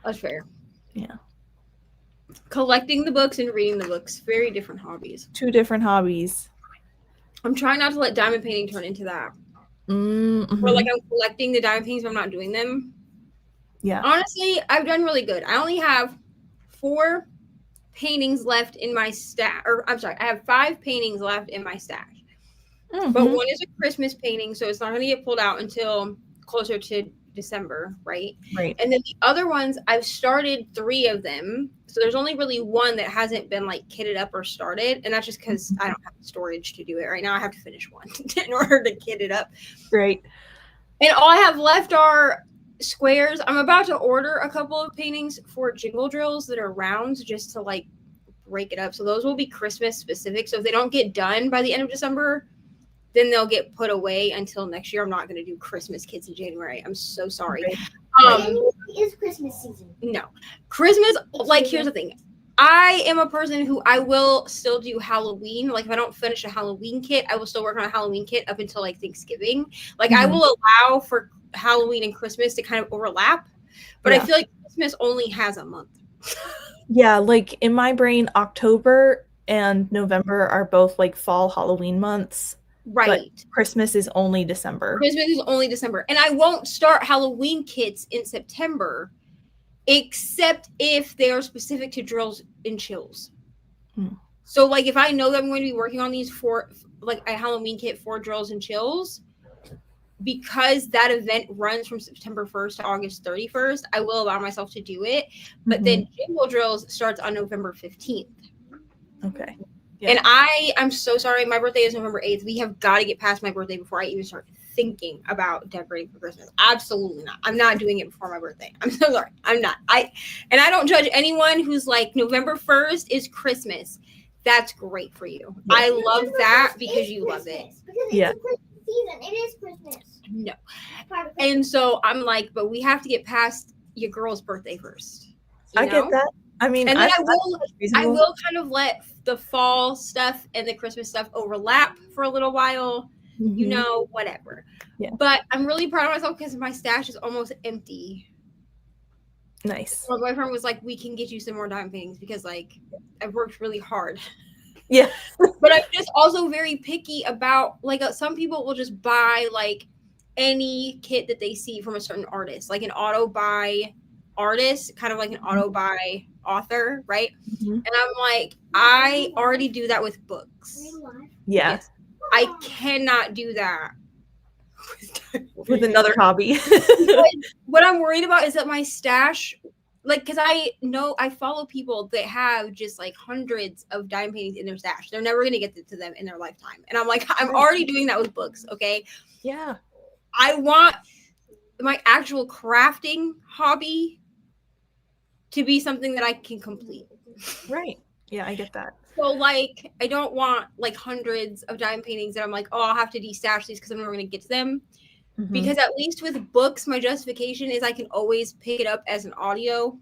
That's fair. Yeah. Collecting the books and reading the books, very different hobbies. 2 different hobbies. I'm trying not to let diamond painting turn into that. Where like I'm collecting the diamond paintings, but I'm not doing them. Yeah. Honestly, I've done really good. I only have 4 paintings left in my stash. Or I'm sorry, I have 5 paintings left in my stash. But one is a Christmas painting, so it's not going to get pulled out until closer to December, right? Right. And then the other ones, I've started 3 of them. So there's only really one that hasn't been like kitted up or started. And that's just because I don't have the storage to do it right now. I have to finish one in order to kit it up. Right. And all I have left are squares. I'm about to order a couple of paintings for jingle drills that are rounds just to like break it up. So those will be Christmas specific. So if they don't get done by the end of December, then they'll get put away until next year. I'm not going to do Christmas kits in January. I'm so sorry. It is Christmas season. No. Christmas, like, here's the thing. I am a person who I will still do Halloween. Like, if I don't finish a Halloween kit, I will still work on a Halloween kit up until, like, Thanksgiving. Like, I will allow for Halloween and Christmas to kind of overlap. But I feel like Christmas only has a month. Yeah, like, in my brain, October and November are both, like, fall Halloween months. Right. But Christmas is only December. Christmas is only December. And I won't start Halloween kits in September, except if they are specific to drills and chills. So, like, if I know that I'm going to be working on these for, like, a Halloween kit for drills and chills, because that event runs from September 1st to August 31st, I will allow myself to do it. But then Jingle Drills starts on November 15th. Okay. Yeah. And I'm so sorry. My birthday is November 8th. We have got to get past my birthday before I even start thinking about decorating for Christmas. Absolutely not. I'm not doing it before my birthday. I'm so sorry. I'm not. I don't judge anyone who's like, November 1st is Christmas. That's great for you. Yeah. I love that because you love it. Yeah. It's a Christmas season. It is Christmas. No. And so I'm like, but we have to get past your girl's birthday first. I get that. I mean, and then I will kind of let the fall stuff and the Christmas stuff overlap for a little while, you know, whatever. Yeah. But I'm really proud of myself because my stash is almost empty. Nice. My boyfriend was like, we can get you some more diamond paintings because, like, I've worked really hard. Yeah. But I'm just also very picky about, like, some people will just buy, like, any kit that they see from a certain artist, like an auto buy artist, kind of like an auto buy author, right? And I'm like, I already do that with books. Yeah. Yes. I cannot do that with another hobby. What I'm worried about is that my stash, like, because I know I follow people that have just like hundreds of diamond paintings in their stash. They're never going to get to them in their lifetime. And I'm like, I'm already doing that with books. Okay. Yeah. I want my actual crafting hobby to be something that I can complete. Right. Yeah, I get that. So, like, I don't want, like, hundreds of diamond paintings that I'm like, oh, I'll have to destash these because I'm never going to get to them. Because at least with books, my justification is I can always pick it up as an audio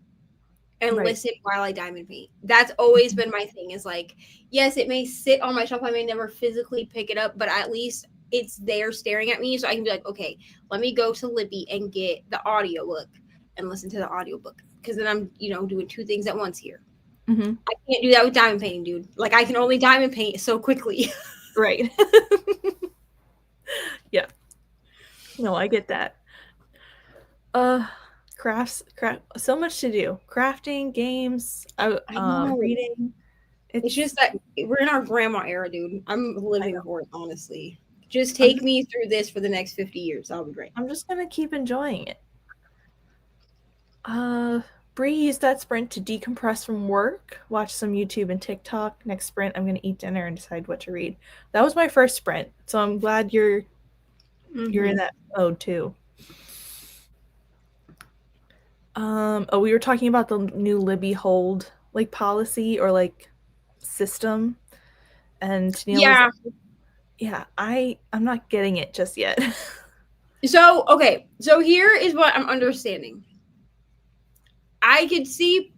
and listen while I diamond paint. That's always been my thing, is like, yes, it may sit on my shelf. I may never physically pick it up, but at least it's there staring at me. So I can be like, okay, let me go to Libby and get the audiobook and listen to the audiobook. Because then I'm, you know, doing 2 things at once here. Mm-hmm. I can't do that with diamond painting, dude. Like, I can only diamond paint so quickly. Right. Yeah. No, I get that. Crafts, so much to do. Crafting, games, I know. reading. It's just that we're in our grandma era, dude. I'm living for it, honestly. Just I'm take just, me through this for the next 50 years. That'll be great. I'm just gonna keep enjoying it. Bree used that sprint to decompress from work, watch some YouTube and TikTok. Next sprint, I'm gonna eat dinner and decide what to read. That was my first sprint, so I'm glad you're in that mode too. We were talking about the new Libby hold like policy or like system, and Tennille was like, yeah, I'm not getting it just yet. So, okay. So here is what I'm understanding. I could see,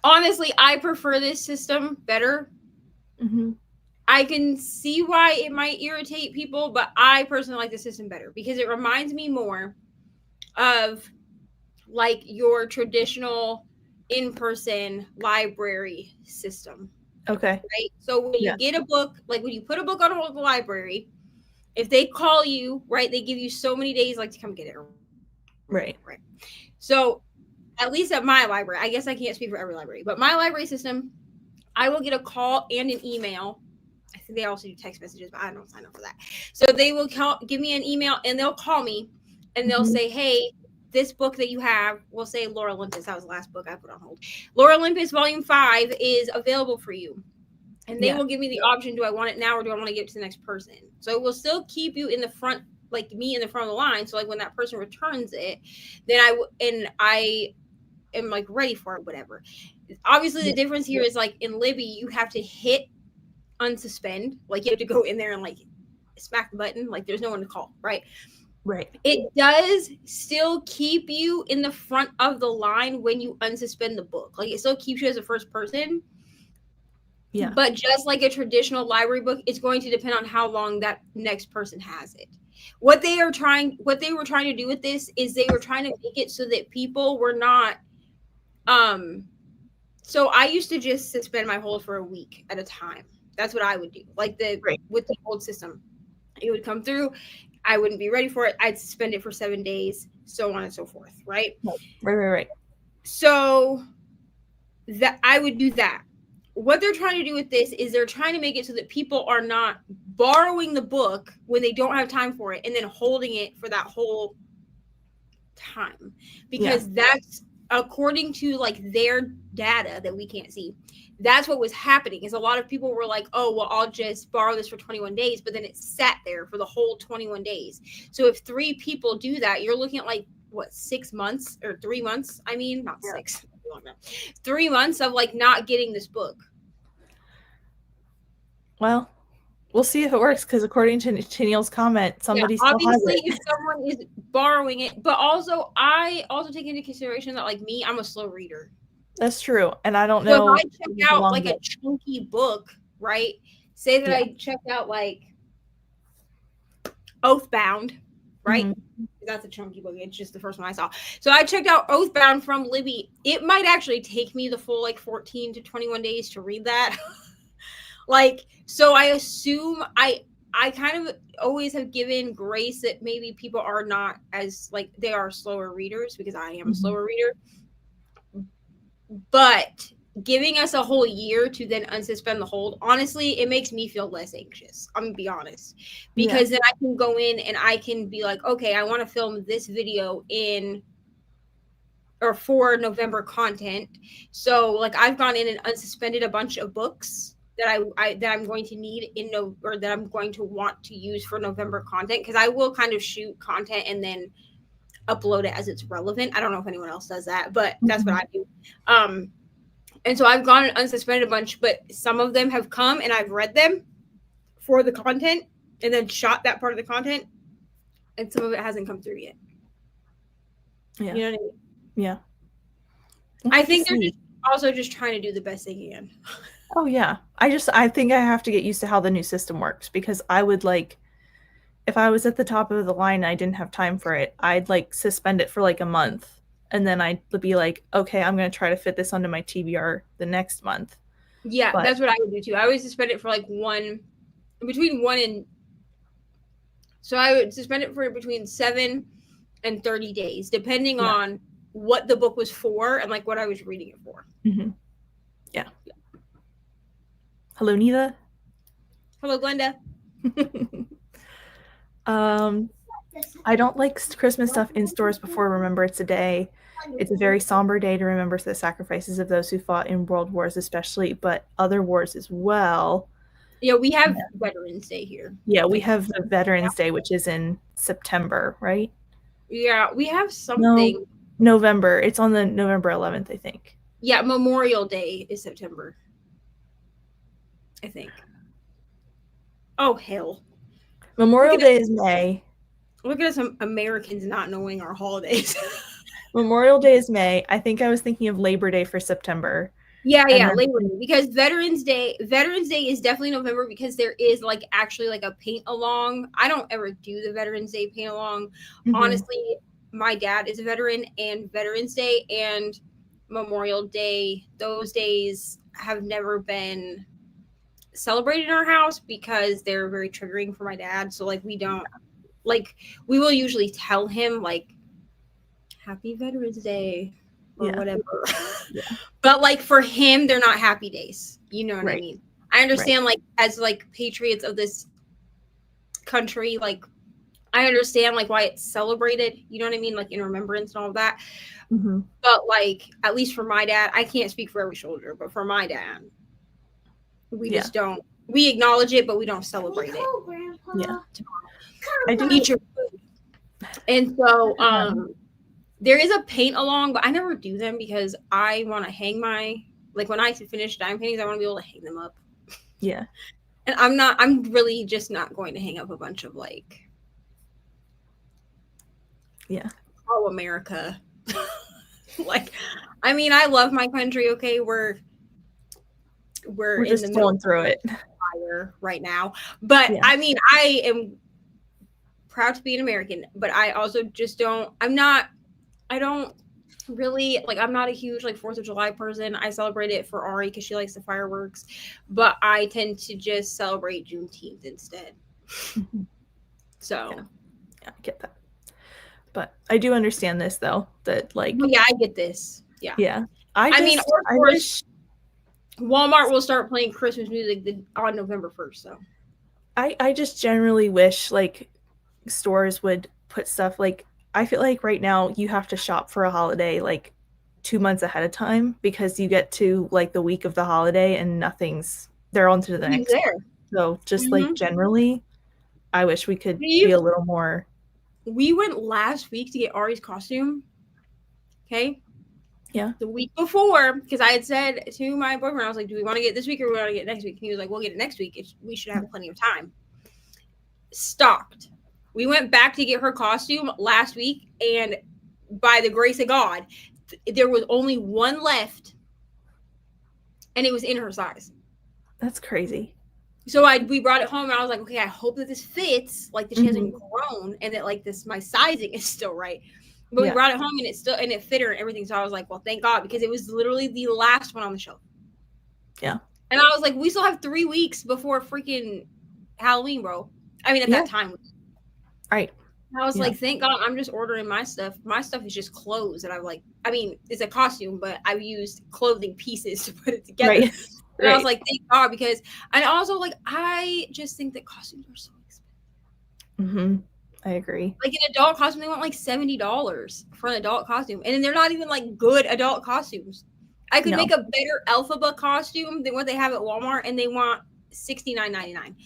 honestly, I prefer this system better. Mm-hmm. I can see why it might irritate people, but I personally like the system better because it reminds me more of like your traditional in-person library system. Okay. Right? So when you get a book, like when you put a book on hold at the library, if they call you, right, they give you so many days like to come get it. Right. So at least at my library, I guess I can't speak for every library, but my library system, I will get a call and an email. I think they also do text messages, but I don't sign up for that. So they will give me an email and they'll call me and they'll say, hey, this book that you have, we'll say Lore Olympus. That was the last book I put on hold. Lore Olympus Volume 5 is available for you. And they will give me the option, do I want it now or do I want to give it to the next person? So it will still keep you in the front, like me in the front of the line. So like when that person returns it, then I am like ready for it, whatever. Obviously the difference here is like in Libby, you have to hit unsuspend. Like you have to go in there and like smack the button. Like there's no one to call, right? Right. It does still keep you in the front of the line when you unsuspend the book. Like it still keeps you as a first person. Yeah. But just like a traditional library book, it's going to depend on how long that next person has it. What they were trying to do with this is they were trying to make it so that people were not so I used to just suspend my hold for a week at a time. That's what I would do. Like with the old system. It would come through, I wouldn't be ready for it. I'd suspend it for 7 days, so on and so forth, right? Right. So that I would do that. What they're trying to do with this is they're trying to make it so that people are not borrowing the book when they don't have time for it and then holding it for that whole time. Because that's according to like their data that we can't see. That's what was happening is a lot of people were like, oh, well, I'll just borrow this for 21 days. But then it sat there for the whole 21 days. So if 3 people do that, you're looking at like, what, 6 months or 3 months? I mean, not 6. 3 months of like not getting this book. Well, we'll see if it works because according to Tennille's comment, somebody still has it. If someone is borrowing it, but also I also take into consideration that like me, I'm a slow reader. That's true, and I don't know. So if I check out like a chunky book, right? Say that I checked out like Oathbound, right? Mm-hmm. That's a chunky book. It's just the first one I saw. So I checked out Oathbound from Libby. It might actually take me the full like 14 to 21 days to read that. Like, so I assume I kind of always have given grace that maybe people are not as like they are slower readers because I am a slower reader. But giving us a whole year to then unsuspend the hold, honestly, it makes me feel less anxious. I'm gonna be honest, because then I can go in and I can be like, okay, I want to film this video for November content. So like I've gone in and unsuspended a bunch of books that I'm going to need or that I'm going to want to use for November content, because I will kind of shoot content and then upload it as it's relevant. I don't know if anyone else does that, but that's what I do. And so I've gone and unsuspended a bunch, but some of them have come and I've read them for the content and then shot that part of the content, and some of it hasn't come through yet. Yeah. You know what I mean? Yeah. I think they're also just trying to do the best they can. Oh yeah. I think I have to get used to how the new system works, because I would like, if I was at the top of the line and I didn't have time for it, I'd like suspend it for like a month and then I'd be like, okay, I'm going to try to fit this onto my TBR the next month. Yeah, But that's what I would do too. I always suspend it for like between 1 and so I would suspend it for between 7 and 30 days, depending on what the book was for and like what I was reading it for. Mm-hmm. Yeah. Hello, Nita. Hello, Glenda. I don't like Christmas stuff in stores before Remembrance Day. It's a very somber day to remember the sacrifices of those who fought in world wars, especially, but other wars as well. Yeah, we have Veterans Day here. Yeah, we have the Veterans Day, which is in September, right? Yeah, we have something. No, November. It's on the November 11th, I think. Yeah, Memorial Day is September, I think. Oh, hell. Memorial Day is May. Look at us Americans not knowing our holidays. Memorial Day is May. I think I was thinking of Labor Day for September. Yeah, Labor Day, because Veterans Day is definitely November because there is like actually like a paint along. I don't ever do the Veterans Day paint along. Mm-hmm. Honestly, my dad is a veteran, and Veterans Day and Memorial Day, those days have never been celebrated in our house because they're very triggering for my dad. So like we don't like we will usually tell him like Happy Veterans Day or whatever. Yeah. But like for him, they're not happy days. You know what I mean? I understand like as like patriots of this country, like I understand like why it's celebrated, you know what I mean? Like in remembrance and all of that. Mm-hmm. But like, at least for my dad, I can't speak for every soldier, but for my dad, we just don't, we acknowledge it, but we don't celebrate it. Grandpa. Yeah. I do eat your food. And so, there is a paint along, but I never do them because I want to hang like when I finish dime paintings, I want to be able to hang them up. Yeah. And I'm really just not going to hang up a bunch of like, oh, America. Like, I mean, I love my country. Okay. We're just going through it right now. But I mean, I am proud to be an American, but I also just I don't really like, I'm not a huge like 4th of July person. I celebrate it for Ari because she likes the fireworks, but I tend to just celebrate Juneteenth instead. So yeah, I get that. But I do understand this though, that like I get this. Yeah. I mean, of course, Walmart will start playing Christmas music on November 1st. So I just generally wish like stores would put stuff like, I feel like right now you have to shop for a holiday like 2 months ahead of time because you get to like the week of the holiday and they're on to the next there. So just like generally, I wish we could be a little more. We went last week to get Ari's costume. Okay. Yeah. The week before, because I had said to my boyfriend, I was like, do we want to get it this week or we want to get it next week? And he was like, we'll get it next week. We should have plenty of time. Stocked. We went back to get her costume last week, and by the grace of God, there was only one left, and it was in her size. That's crazy. So we brought it home, and I was like, okay, I hope that this fits, like that she hasn't grown, and that like my sizing is still right. But we brought it home, and it fit her and everything. So I was like, well, thank God, because it was literally the last one on the shelf. Yeah. And I was like, we still have 3 weeks before freaking Halloween, bro. I mean, at that time. Right. I was like, thank God I'm just ordering my stuff. My stuff is just clothes that it's a costume, but I've used clothing pieces to put it together. Right. And I was like, thank God, because, and also like, I just think that costumes are so expensive. I agree. Like an adult costume, they want like $70 for an adult costume. And then they're not even like good adult costumes. I could make a better Elphaba costume than what they have at Walmart, and they want $69.99.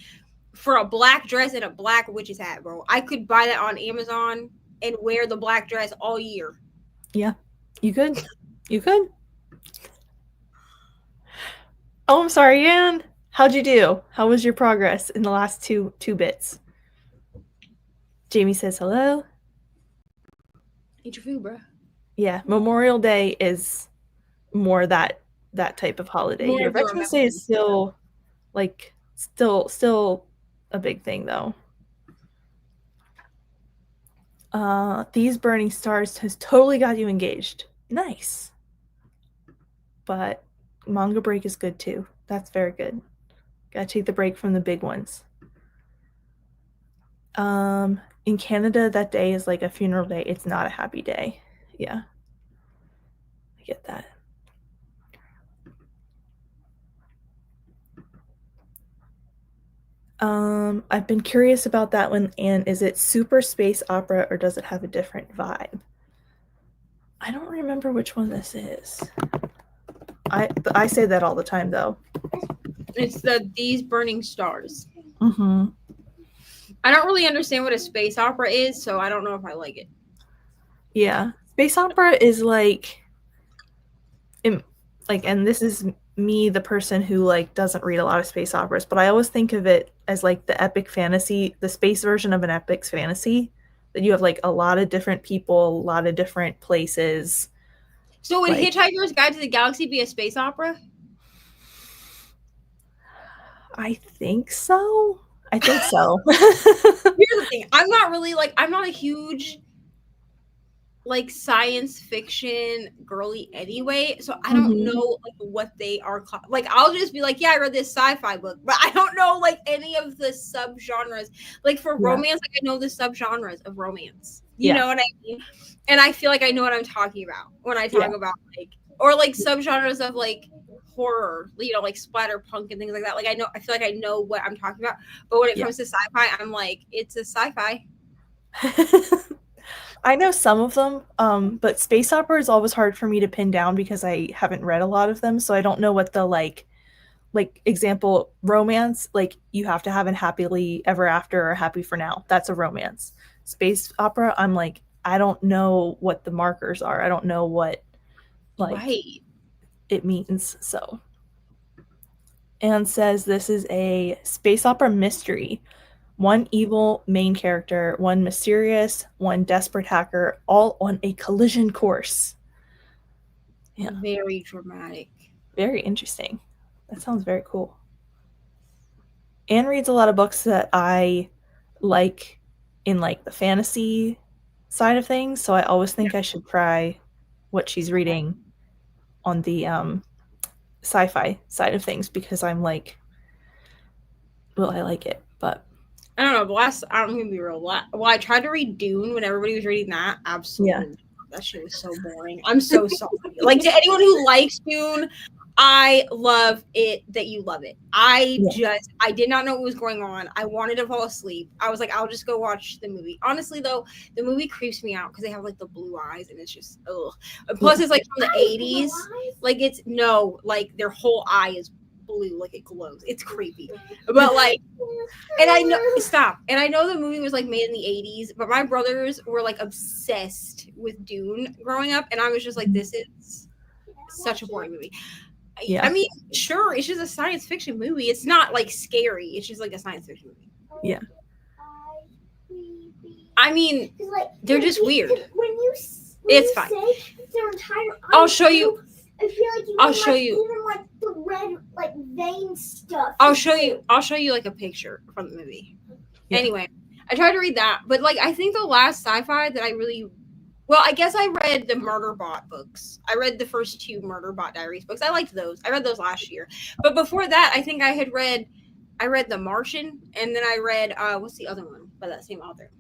For a black dress and a black witch's hat, bro. I could buy that on Amazon and wear the black dress all year. Yeah, you could. You could. Oh, I'm sorry, Anne. How'd you do? How was your progress in the last two bits? Jamie says hello. Eat your food, bro. Yeah, Memorial Day is more that type of holiday. Your Veterans Day is still like still a big thing though. These Burning Stars has totally got you engaged. Nice. But Manga Break is good too. That's very good. Gotta take the break from the big ones. In Canada, that day is like a funeral day. It's not a happy day. Yeah. I get that. I've been curious about that one, and is it super space opera or does it have a different vibe? I don't remember which one this is. I say that all the time though. It's These Burning Stars. Mm-hmm. I don't really understand what a space opera is, so I don't know if I like it. Yeah, space opera is like, and this is me, the person who like doesn't read a lot of space operas, but I always think of it as like the epic fantasy, the space version of an epic fantasy. That you have like a lot of different people, a lot of different places. So would like, Hitchhiker's Guide to the Galaxy be a space opera? I think so. I think so. Here's the thing. I'm not a huge like science fiction girly anyway, so I don't know like what they are like. I'll just be like, yeah, I read this sci-fi book, but I don't know like any of the subgenres. Like for romance, like I know the subgenres of romance. You know what I mean? And I feel like I know what I'm talking about when I talk about like, or like subgenres of like horror, you know, like splatterpunk and things like that. Like I feel like I know what I'm talking about. But when it comes to sci-fi, I'm like, it's a sci-fi. I know some of them, but space opera is always hard for me to pin down because I haven't read a lot of them, so I don't know what the like example romance, like you have to have an happily ever after or happy for now. That's a romance. Space opera, I'm like, I don't know what the markers are. I don't know what it means. So Anne says this is a space opera mystery. One evil main character, one mysterious, one desperate hacker, all on a collision course. Yeah. Very dramatic. Very interesting. That sounds very cool. Anne reads a lot of books that I like in like the fantasy side of things, so I always think I should try what she's reading on the sci-fi side of things because I'm like, well, I like it, but I don't know. I'm gonna be real. Well, I tried to read Dune when everybody was reading that. Absolutely, that shit was so boring. I'm so sorry. Like to anyone who likes Dune, I love it that you love it. I did not know what was going on. I wanted to fall asleep. I was like, I'll just go watch the movie. Honestly, though, the movie creeps me out because they have like the blue eyes and it's just ugh. Plus, it's like from the 80s. Like like their whole eye is blue, like it glows. It's creepy. But like, and I know the movie was like made in the 80s, but my brothers were like obsessed with Dune growing up, and I was just like, this is such a boring movie. I mean, sure, it's just a science fiction movie. It's not like scary. It's just like a science fiction movie. Yeah. I mean, they're just weird. It's fine. I'll show you. I feel like I'll show you. Even like the red like vein stuff. I'll show you like a picture from the movie. Yeah. Anyway, I tried to read that, but like I think the last sci-fi that I really, well, I guess I read the Murderbot books. I read the first 2 Murderbot Diaries books. I liked those. I read those last year. But before that, I think I read The Martian, and then I read what's the other one by that same author?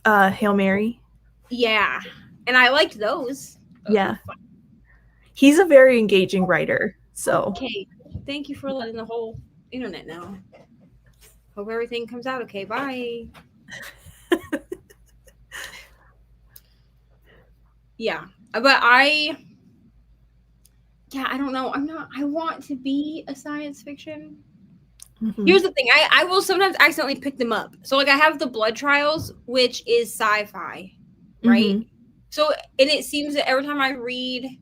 Hail Mary. Yeah, and I liked those. Yeah. He's a very engaging writer, so. Okay, thank you for letting the whole internet know. Hope everything comes out okay. Bye. Yeah, but I don't know. I want to be a science fiction. Mm-hmm. Here's the thing. I will sometimes accidentally pick them up. So like I have the Blood Trials, which is sci-fi, right? Mm-hmm. So, and it seems that every time I read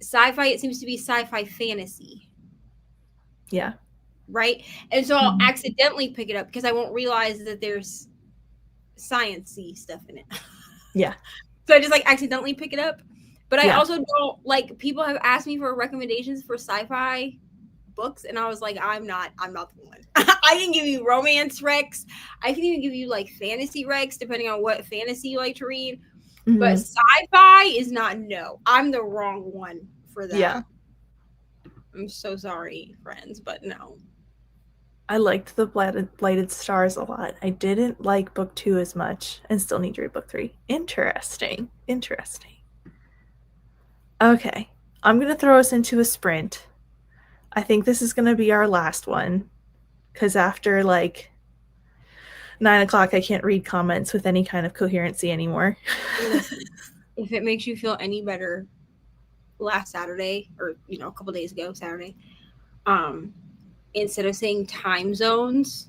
sci-fi, it seems to be sci-fi fantasy. Yeah. Right? And so I'll accidentally pick it up because I won't realize that there's science-y stuff in it. Yeah. So I just like accidentally pick it up. But I also don't like, people have asked me for recommendations for sci-fi books, and I was like, I'm not the one. I can give you romance recs. I can even give you like fantasy recs, depending on what fantasy you like to read. Mm-hmm. But sci-fi is not no. I'm the wrong one for that. Yeah. I'm so sorry, friends, but no. I liked the Blighted Stars a lot. I didn't like book 2 as much and still need to read book 3. Interesting. Interesting. Okay. I'm going to throw us into a sprint. I think this is going to be our last one because after like 9 o'clock, I can't read comments with any kind of coherency anymore. Listen, if it makes you feel any better, last Saturday, or a couple days ago, Saturday, instead of saying time zones,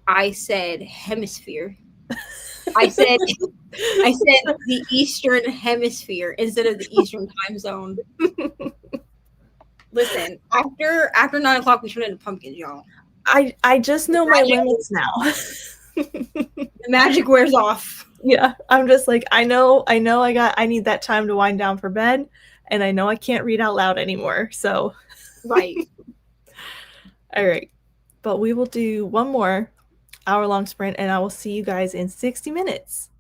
I said hemisphere. I said the Eastern Hemisphere instead of the Eastern time zone. Listen, after 9 o'clock, we turn into pumpkins, y'all. I just know my limits now. The magic wears off. Yeah, I'm just like I know I need that time to wind down for bed, and I know I can't read out loud anymore. So right. All right. But we will do one more hour-long sprint, and I will see you guys in 60 minutes.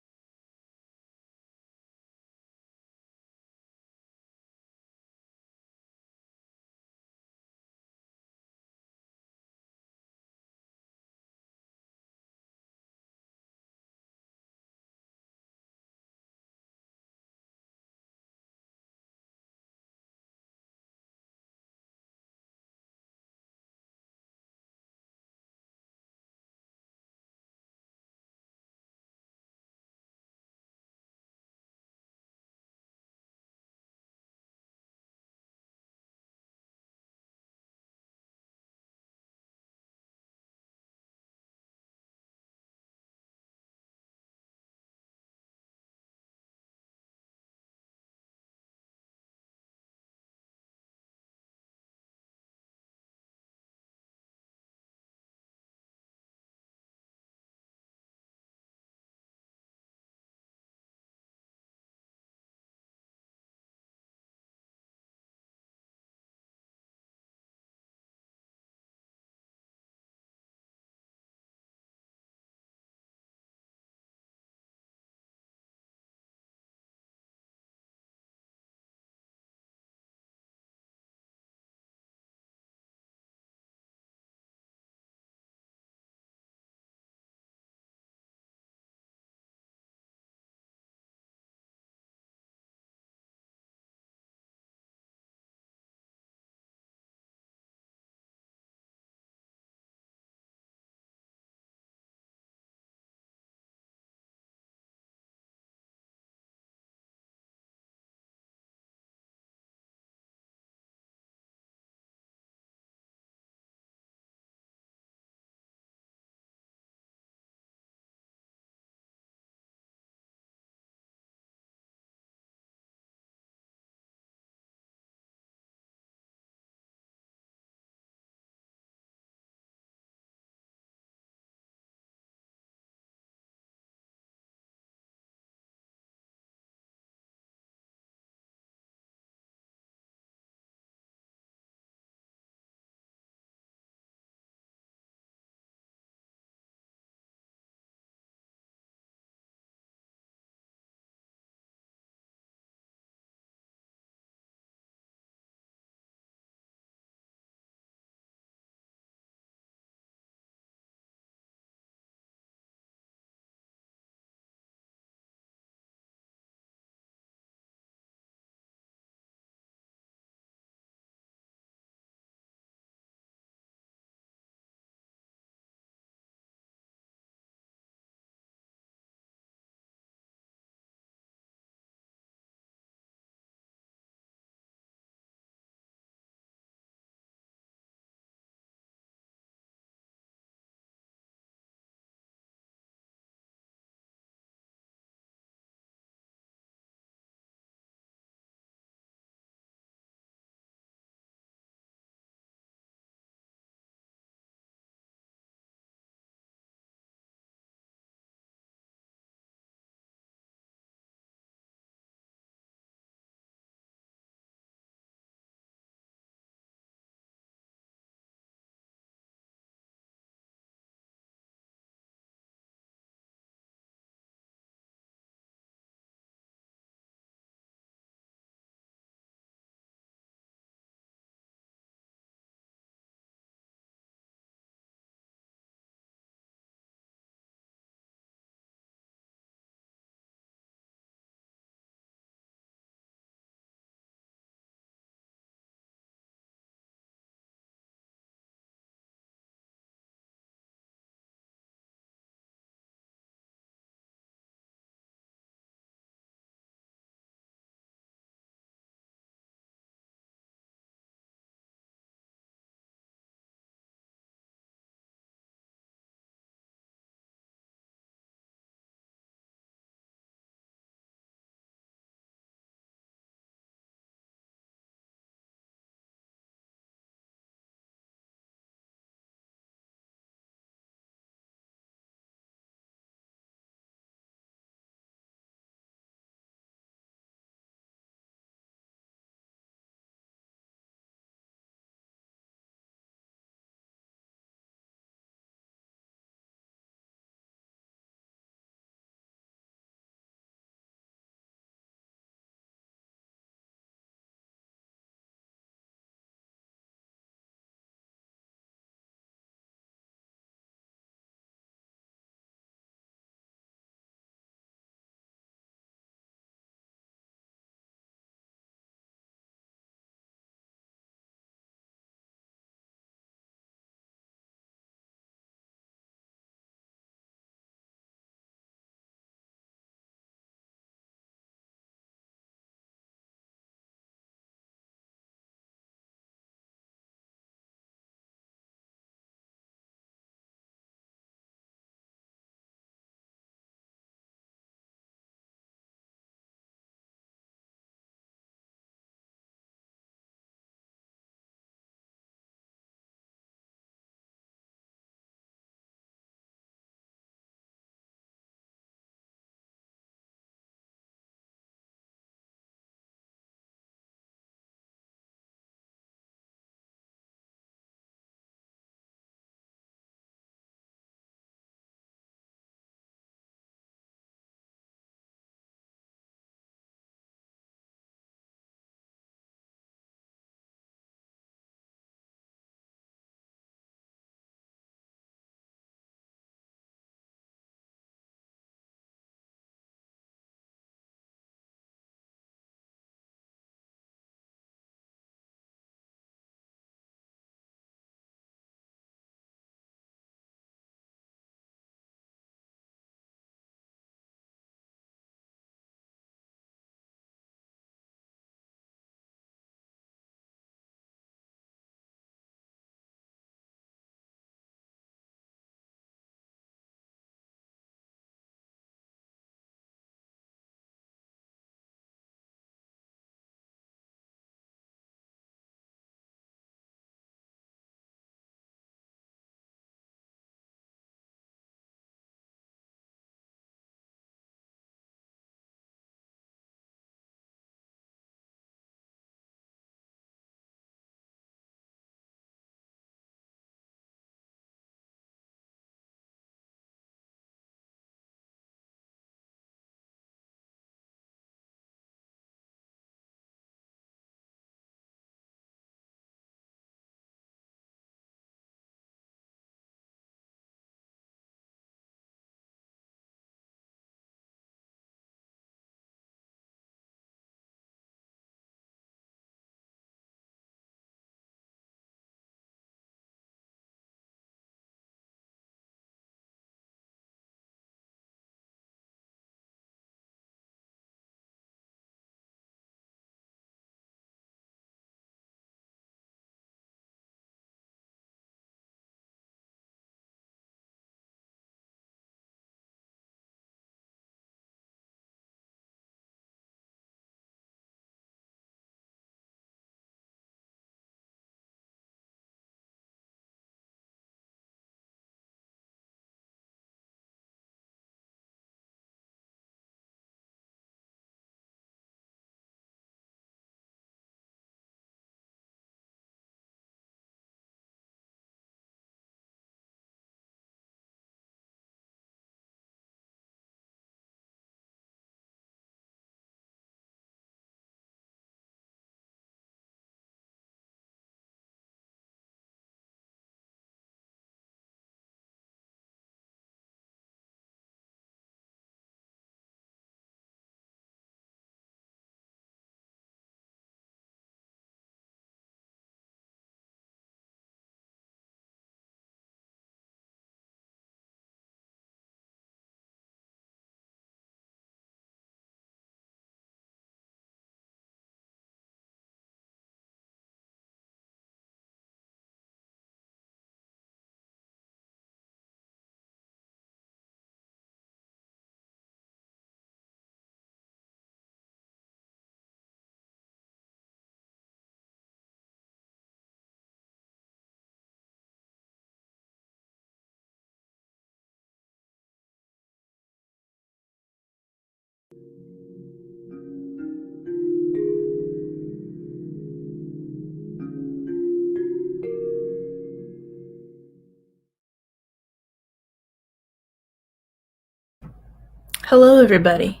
Hello, everybody.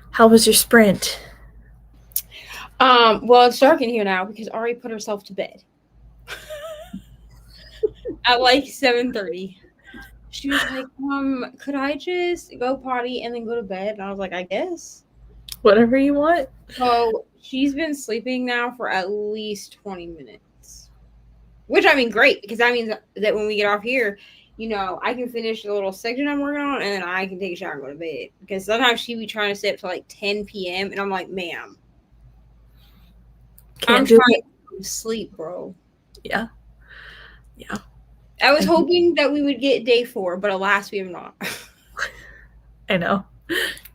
How was your sprint? Well, it's dark in here now because Ari put herself to bed at like 7:30. She was like, could I just go potty and then go to bed? And I was like, I guess. Whatever you want. So she's been sleeping now for at least 20 minutes. Which, I mean, great, because that means that when we get off here, I can finish the little section I'm working on, and then I can take a shower and go to bed. Because sometimes she be trying to stay up till like 10 p.m., and I'm like, ma'am, I'm trying to sleep, bro. Yeah. I was hoping that we would get day 4, but alas, we have not. I know.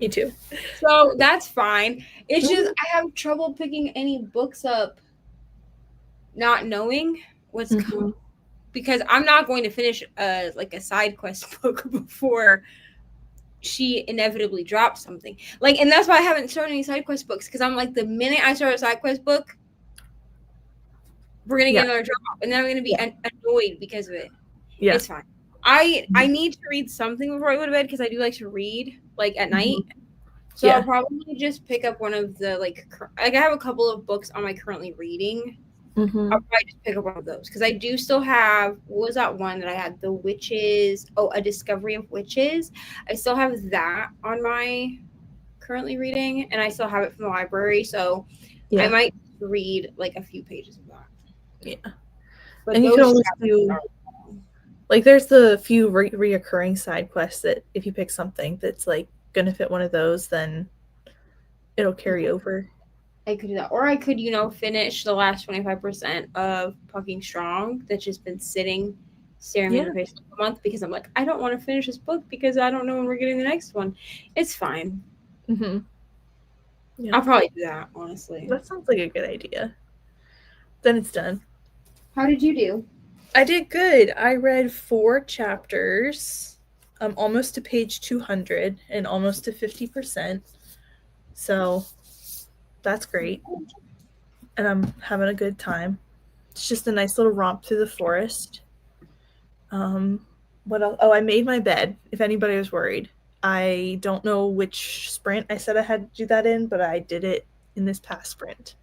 Me too. So that's fine. It's just I have trouble picking any books up not knowing what's coming. Because I'm not going to finish a side quest book before she inevitably drops something. And that's why I haven't started any side quest books, because I'm like, the minute I start a side quest book, we're gonna get another drop, and then I'm gonna be annoyed because of it. Yeah, it's fine. I need to read something before I go to bed, because I do like to read at night. So I'll probably just pick up one of the I have a couple of books on my currently reading. I'll probably just pick up one of those, because I do still have, what was that one that I had? The Witches. Oh, A Discovery of Witches. I still have that on my currently reading, and I still have it from the library. So I might read a few pages of that. Yeah. But and you can always do there's the few reoccurring side quests that if you pick something that's gonna fit one of those, then it'll carry over. I could do that, or I could, finish the last 25% of Pucking Strong that's just been staring me in the face for a month, because I'm like, I don't want to finish this book because I don't know when we're getting the next one. It's fine. Yeah. I'll probably do that, honestly. That sounds like a good idea. Then it's done. How did you do? I did good. I read 4 chapters. I'm almost to page 200 and almost to 50%. So that's great. And I'm having a good time. It's just a nice little romp through the forest. What else? Oh, I made my bed, if anybody was worried. I don't know which sprint I said I had to do that in, but I did it in this past sprint.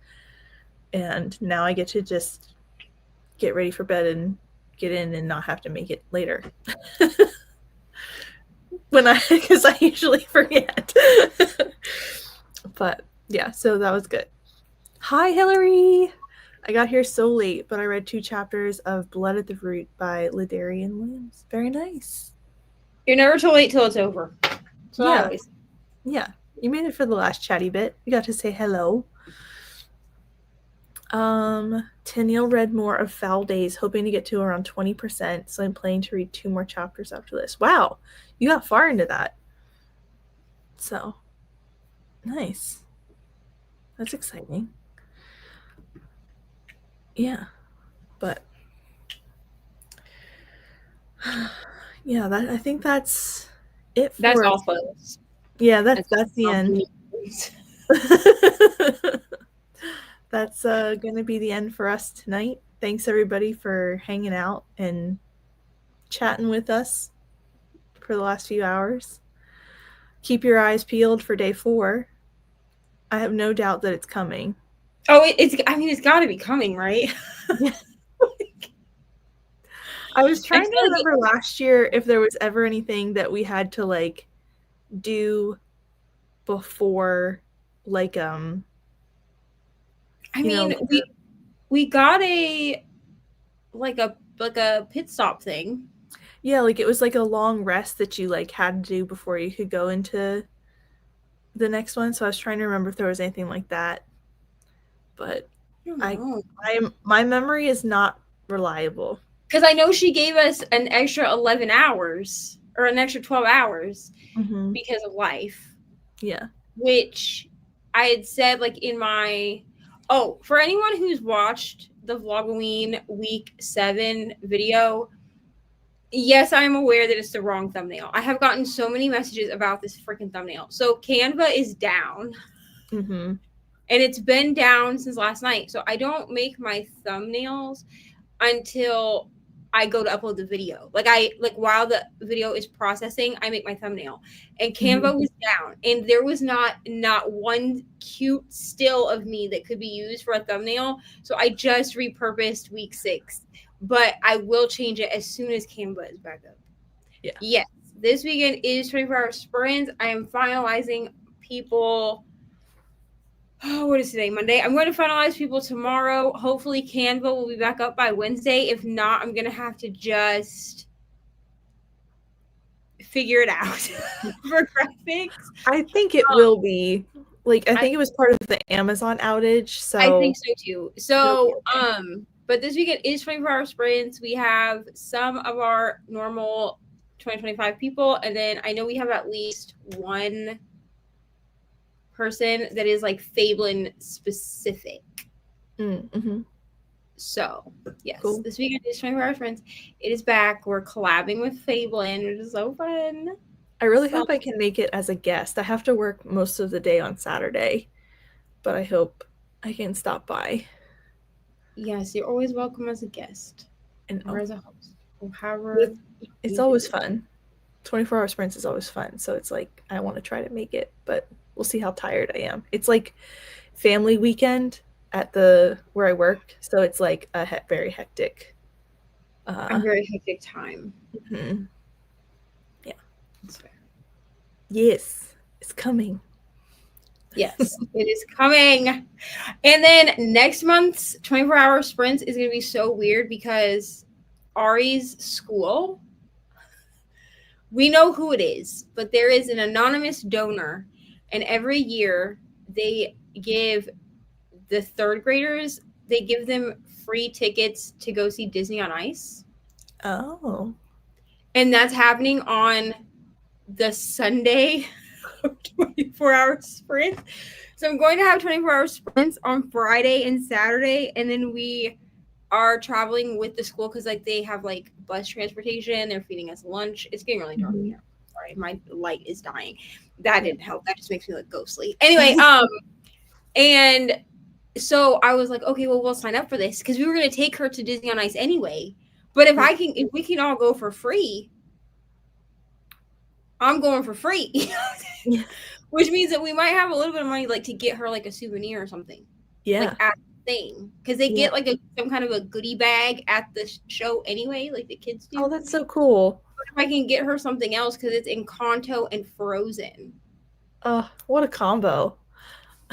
And now I get to just get ready for bed and get in and not have to make it later. Because I usually forget. But yeah, so that was good. Hi, Hillary. I got here so late, but I read 2 chapters of Blood at the Root by Ladarian Williams. Very nice. You're never too late till it's over. So yeah. Always. Yeah. You made it for the last chatty bit. You got to say hello. Tennille read more of Foul Days, hoping to get to around 20%, so I'm planning to read 2 more chapters after this. Wow. You got far into that. So, nice. That's exciting. Yeah. But yeah, I think that's it for That's all, folks. Yeah, that's the end. That's going to be the end for us tonight. Thanks everybody for hanging out and chatting with us for the last few hours. Keep your eyes peeled for day 4. I have no doubt that it's coming. Oh, it's got to be coming, right? Yeah. I was trying to remember last year if there was ever anything that we had to do before we got a pit stop thing. Yeah, it was a long rest that you had to do before you could go into the next one. So I was trying to remember if there was anything like that. But my memory is not reliable. Because I know she gave us an extra 11 hours or an extra 12 hours because of life. Yeah. Which I had said in my... Oh, for anyone who's watched the Vlogoween week 7 video, yes, I am aware that it's the wrong thumbnail. I have gotten so many messages about this freaking thumbnail. So Canva is down. And it's been down since last night. So I don't make my thumbnails until I go to upload the video. Like while the video is processing, I make my thumbnail. And Canva was down, and there was not one cute still of me that could be used for a thumbnail. So I just repurposed week 6. But I will change it as soon as Canva is back up. Yeah. Yes. This weekend is 24-hour sprints. I am finalizing people. Oh, what is today? Monday. I'm going to finalize people tomorrow. Hopefully Canva will be back up by Wednesday. If not, I'm going to have to just figure it out for graphics. I think it will be. Like, I think it was part of the Amazon outage. So I think so too. So, but this weekend is 24-hour sprints. We have some of our normal 2025 people, and then I know we have at least one person that is like Fablen specific. So yes, cool. This weekend is 24-hour sprints. It is back. We're collabing with Fablen, which is so fun. I really hope I can make it as a guest. I have to work most of the day on Saturday, but I hope I can stop by. Yes, you're always welcome as a guest or as a host. However, it's always fun. 24-hour sprints is always fun. So it's like, I want to try to make it, but we'll see how tired I am. It's like family weekend at where I work. So it's like a very hectic. A very hectic time. Yeah. That's fair. Yes, it's coming. Yes, it is coming. And then next month's 24-hour sprints is going to be so weird because Ari's school, we know who it is, but there is an anonymous donor, and every year they give the 3rd graders, they give them free tickets to go see Disney on Ice. Oh. And that's happening on the Sunday 24-hour sprint. So I'm going to have 24-hour sprints on Friday and Saturday, and then we are traveling with the school because like they have like bus transportation. They're feeding us lunch. It's getting really dark here. Sorry, my light is dying. That didn't help. That just makes me look ghostly. Anyway, and so I was like, okay, well, we'll sign up for this because we were going to take her to Disney on Ice anyway. But if we can all go for free, I'm going for free. Which means that we might have a little bit of money like to get her like a souvenir or something. Yeah. Like at the thing. Because they get like some kind of a goodie bag at the show anyway, like the kids do. Oh, that's so cool. But if I can get her something else because it's Encanto and Frozen. What a combo.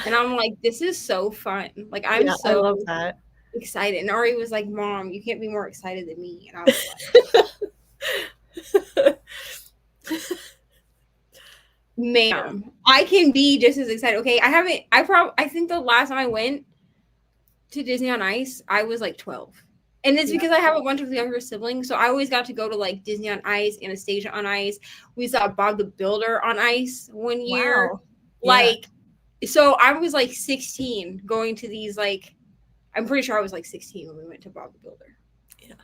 And I'm like, this is so fun. Like I love that. Excited. And Ari was like, Mom, you can't be more excited than me. And I was like ma'am, I can be just as excited. Okay, I think the last time I went to Disney on Ice, I was like 12. And it's because I have a bunch of younger siblings, so I always got to go to like Disney on Ice, Anastasia on Ice. We saw Bob the Builder on Ice one year. Wow. Like, so I was like 16 going to these, like, I'm pretty sure I was like 16 when we went to Bob the Builder. Yeah.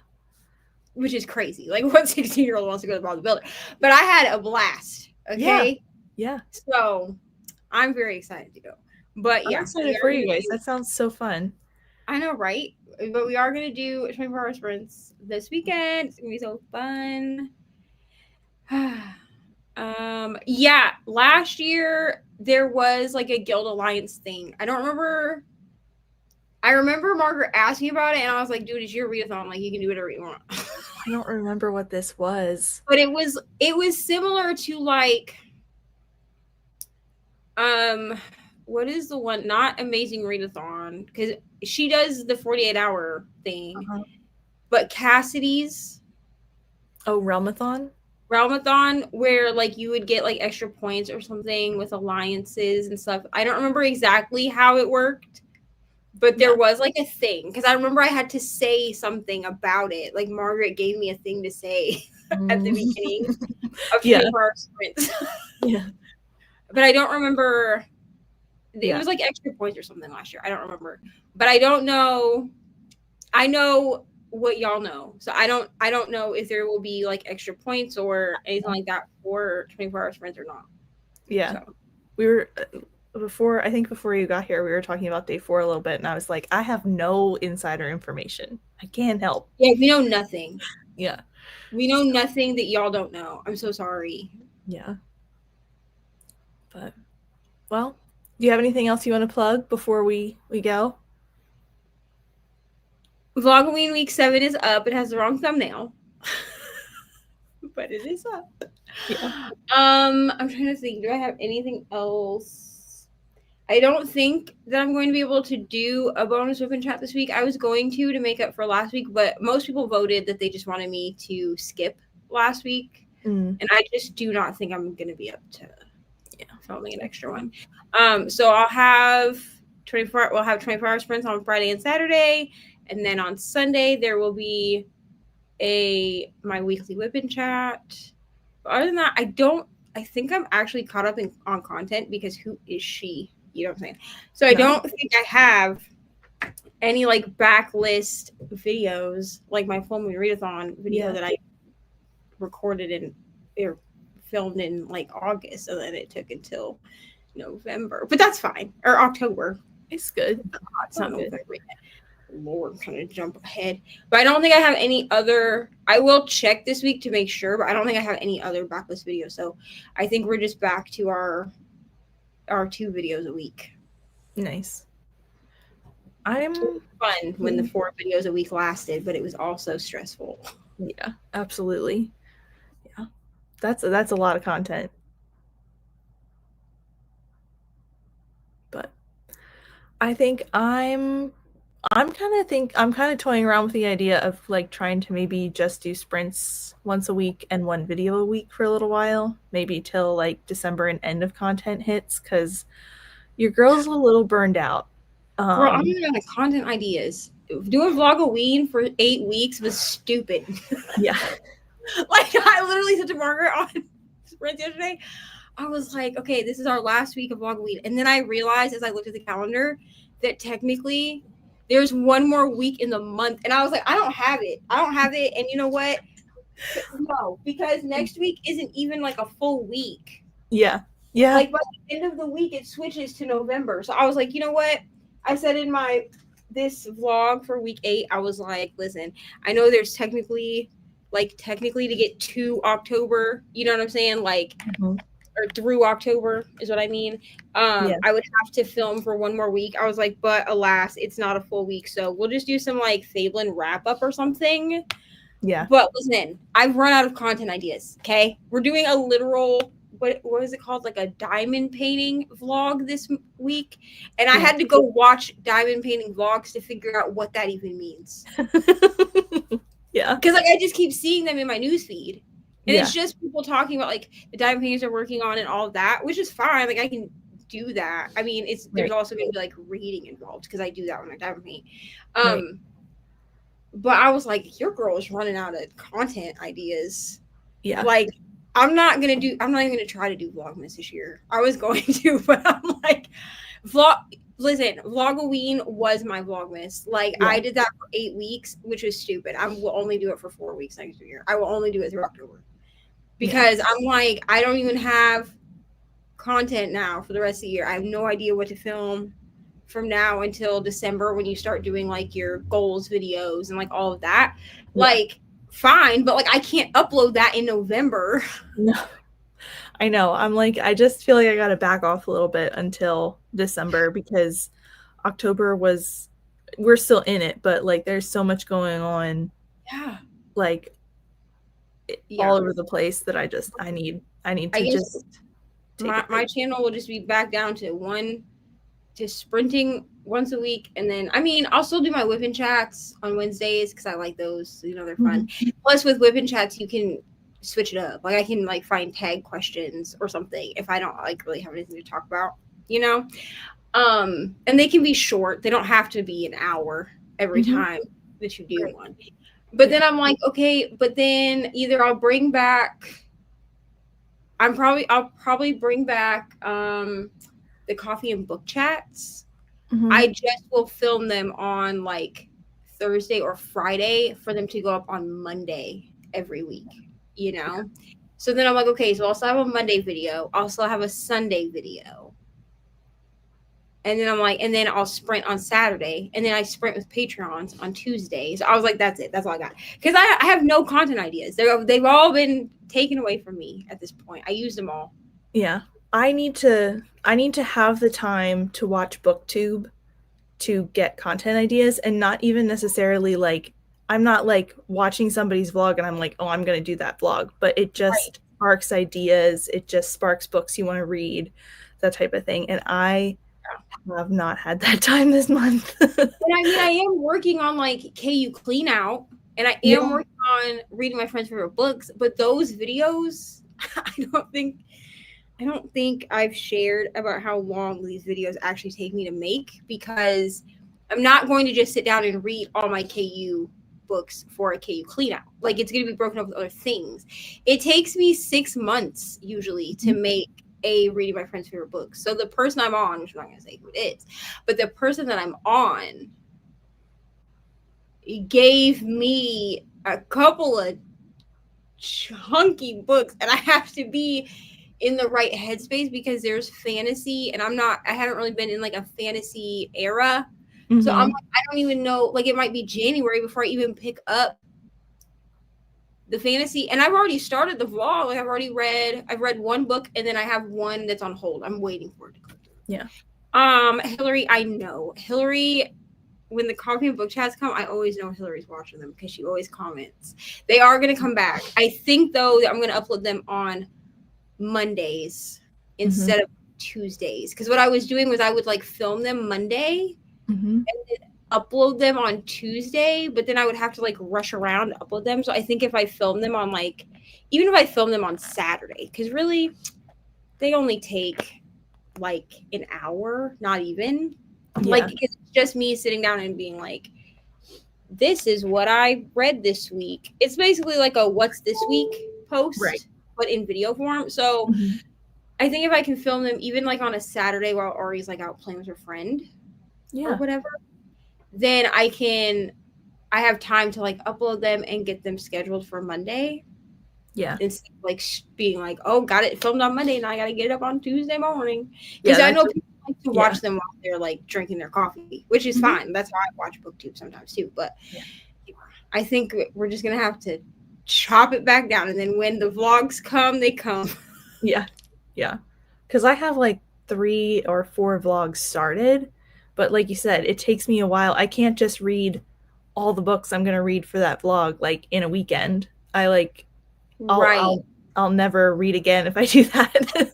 Which is crazy. Like, what 16-year-old wants to go to Bob the Builder? But I had a blast. Okay. Yeah. So I'm very excited to go. But I'm excited for you guys. That sounds so fun. I know, right? But we are going to do 24-hour sprints this weekend. It's going to be so fun. Yeah, last year there was like a Guild Alliance thing. I remember Margaret asking about it, and I was like, dude, it's your readathon. Like, you can do whatever you want. I don't remember what this was. But it was similar to like, what is the one? Not Amazing Readathon, because she does the 48-hour thing. But Cassidy's. Oh, Realmathon, where like you would get like extra points or something with alliances and stuff. I don't remember exactly how it worked, but there was like a thing, because I remember I had to say something about it. Like Margaret gave me a thing to say at the beginning of 24-hour sprints. But I don't remember. It was like extra points or something last year. I don't remember, but I don't know. I know what y'all know, so I don't know if there will be like extra points or anything like that for 24-hour sprints or not. So. We were before you got here, we were talking about day 4 a little bit, and I was like, I have no insider information. I can't help. Yeah, we know nothing. Yeah. We know nothing that y'all don't know. I'm so sorry. Yeah. But, well, do you have anything else you want to plug before we go? Vlogoween week 7 is up. It has the wrong thumbnail. But it is up. Yeah. I'm trying to think. Do I have anything else? I don't think that I'm going to be able to do a bonus open chat this week. I was going to make up for last week, but most people voted that they just wanted me to skip last week. And I just do not think I'm going to be up to filming an extra one. So I'll have 24 hour sprints on Friday and Saturday. And then on Sunday, there will be my weekly whip and chat. But other than that, I think I'm actually caught up on content because who is she? You know what I'm saying? So I don't think I have any like backlist videos, like my full moon readathon video that I recorded or filmed in like August, and then it took until November. But that's fine. Or October. It's good. It's not November yet. Lord, I'm trying to jump ahead. But I don't think I have any other. I will check this week to make sure, but I don't think I have any other backlist videos. So I think we're just back to our 2 videos a week. Nice. It was fun when the 4 videos a week lasted, but it was also stressful. Yeah, absolutely. Yeah. That's a lot of content. But I think I'm kind of toying around with the idea of like trying to maybe just do sprints once a week and 1 video a week for a little while, maybe till like December and end of content hits, because your girl's a little burned out. Girl, I'm even out of content ideas. Doing Vlogoween for 8 weeks was stupid. Yeah. Like I literally said to Margaret on sprints yesterday, I was like, okay, this is our last week of Vlogoween. And then I realized as I looked at the calendar that technically there's 1 more week in the month. And I was like, I don't have it. And you know what? No, because next week isn't even like a full week. Yeah. Yeah. Like by the end of the week, it switches to November. So I was like, you know what? I said in this vlog for week 8, I was like, listen, I know there's technically to get to October, you know what I'm saying? Like, or through October is what I mean. I would have to film for 1 more week. I was like, but alas, it's not a full week. So we'll just do some like Fablen wrap up or something. Yeah. But listen, I've run out of content ideas. Okay. We're doing a literal, what is it called? Like a diamond painting vlog this week. And I had to go watch diamond painting vlogs to figure out what that even means. Yeah. Because like I just keep seeing them in my newsfeed. And it's just people talking about like the diamond paintings they're working on and all of that, which is fine. Like I can do that. I mean, there's also going to be like reading involved because I do that when I diamond paint. But I was like, your girl is running out of content ideas. Yeah. Like I'm not even gonna try to do Vlogmas this year. I was going to, but I'm like, Vlogoween was my Vlogmas. Like I did that for 8 weeks, which was stupid. I will only do it for 4 weeks next year. I will only do it through October. Because I'm like, I don't even have content now for the rest of the year. I have no idea what to film from now until December when you start doing like your goals videos and like all of that. Like fine, but like I can't upload that in November. No. I know. I'm like, I just feel like I gotta back off a little bit until December because October we're still in it, but like there's so much going on. Yeah. Like all over the place that I need to just my channel will just be back down to sprinting once a week, and then I mean I'll still do my whip and chats on Wednesdays because I like those, they're fun. Plus with whip and chats you can switch it up, like I can like find tag questions or something if I don't like really have anything to talk about, and they can be short. They don't have to be an hour every time that you do one. But then I'm like, okay, but then either I'll probably bring back the coffee and book chats. I just will film them on like Thursday or Friday for them to go up on Monday every week, So then I'm like, okay, so I'll still have a Monday video. I'll still have a Sunday video. And then I'm like, and then I'll sprint on Saturday, and then I sprint with Patreons on Tuesdays. I was like, that's it. That's all I got. Because I have no content ideas. They've all been taken away from me at this point. I used them all. Yeah. I need to have the time to watch BookTube to get content ideas, and not even necessarily like, I'm not like watching somebody's vlog and I'm like, oh, I'm going to do that vlog, but it just sparks ideas. It just sparks books you want to read, that type of thing. And I have not had that time this month. And I mean, I am working on like KU Clean Out, and I am working on reading my friend's favorite books, but those videos, I don't think I've shared about how long these videos actually take me to make, because I'm not going to just sit down and read all my KU books for a KU clean out. Like, it's going to be broken up with other things. It takes me 6 months usually to make a reading my friend's favorite books. So the person I'm on, which I'm not going to say who it is, but the person that I'm on gave me a couple of chunky books, and I have to be in the right headspace because there's fantasy, and I haven't really been in like a fantasy era. Mm-hmm. So I'm like, I don't even know, like, it might be January before I even pick up the fantasy. And I've already started the vlog. Like, I've read one book, and then I have one that's on hold. I'm waiting for it to come through. Yeah. Hillary, I know. Hillary, when the coffee and book chats come, I always know Hillary's watching them because she always comments. They are going to come back. I think, though, that I'm going to upload them on Mondays instead of Tuesdays. Because what I was doing was I would like film them Monday and then upload them on Tuesday, but then I would have to like rush around to upload them. So I think if I film them on even if I film them on Saturday, because really they only take like an hour, not even. Yeah. Like, it's just me sitting down and being like, this is what I read this week. It's basically like a what's this week post, right, but in video form. So I think if I can film them even like on a Saturday while Ari's like out playing with her friend or whatever, then I have time to like upload them and get them scheduled for Monday. Yeah. Instead of like being like, oh, got it filmed on Monday, now I got to get it up on Tuesday morning. Because I know people like to watch them while they're like drinking their coffee, which is fine. That's how I watch BookTube sometimes too. But I think we're just going to have to chop it back down. And then when the vlogs come, they come. Yeah. Yeah. Because I have like 3 or 4 vlogs started. But like you said, it takes me a while. I can't just read all the books I'm going to read for that vlog like in a weekend. I'll never read again if I do that.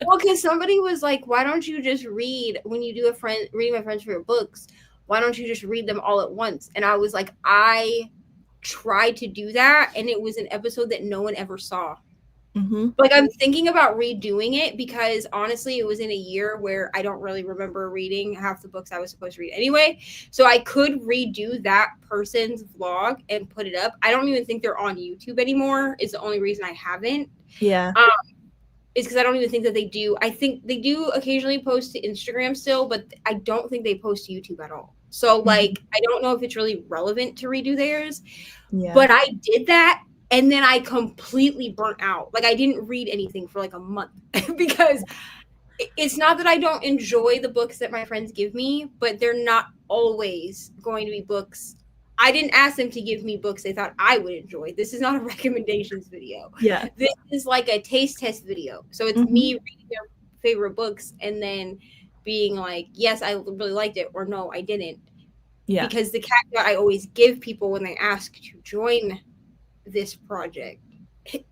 Well, because somebody was like, why don't you just read, when you do reading my friend's favorite books, why don't you just read them all at once? And I was like, I tried to do that, and it was an episode that no one ever saw. Like, I'm thinking about redoing it because honestly, it was in a year where I don't really remember reading half the books I was supposed to read anyway. So I could redo that person's vlog and put it up. I don't even think they're on YouTube anymore. Is the only reason I haven't. Yeah. Is because I don't even think that they do. I think they do occasionally post to Instagram still, but I don't think they post to YouTube at all. So like, I don't know if it's really relevant to redo theirs. Yeah. But I did that. And then I completely burnt out. Like, I didn't read anything for like a month because it's not that I don't enjoy the books that my friends give me, but they're not always going to be books. I didn't ask them to give me books they thought I would enjoy. This is not a recommendations video. Yeah. This is like a taste test video. So it's me reading their favorite books and then being like, yes, I really liked it, or no, I didn't. Yeah. Because the caveat I always give people when they ask to join this project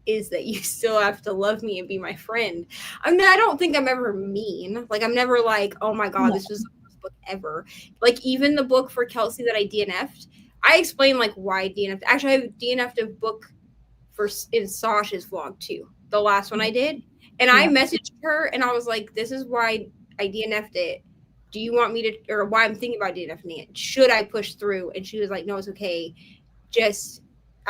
is that you still have to love me and be my friend. I mean, I don't think I'm ever mean. Like, I'm never like, oh my God, this was the worst book ever. Like, even the book for Kelsey that I DNF'd, I explained like why I DNF'd. Actually, I DNF'd a book in Sasha's vlog too, the last one I did. And I messaged her and I was like, this is why I DNF'd it. Do you want me to, or why I'm thinking about DNFing it? Should I push through? And she was like, no, it's okay.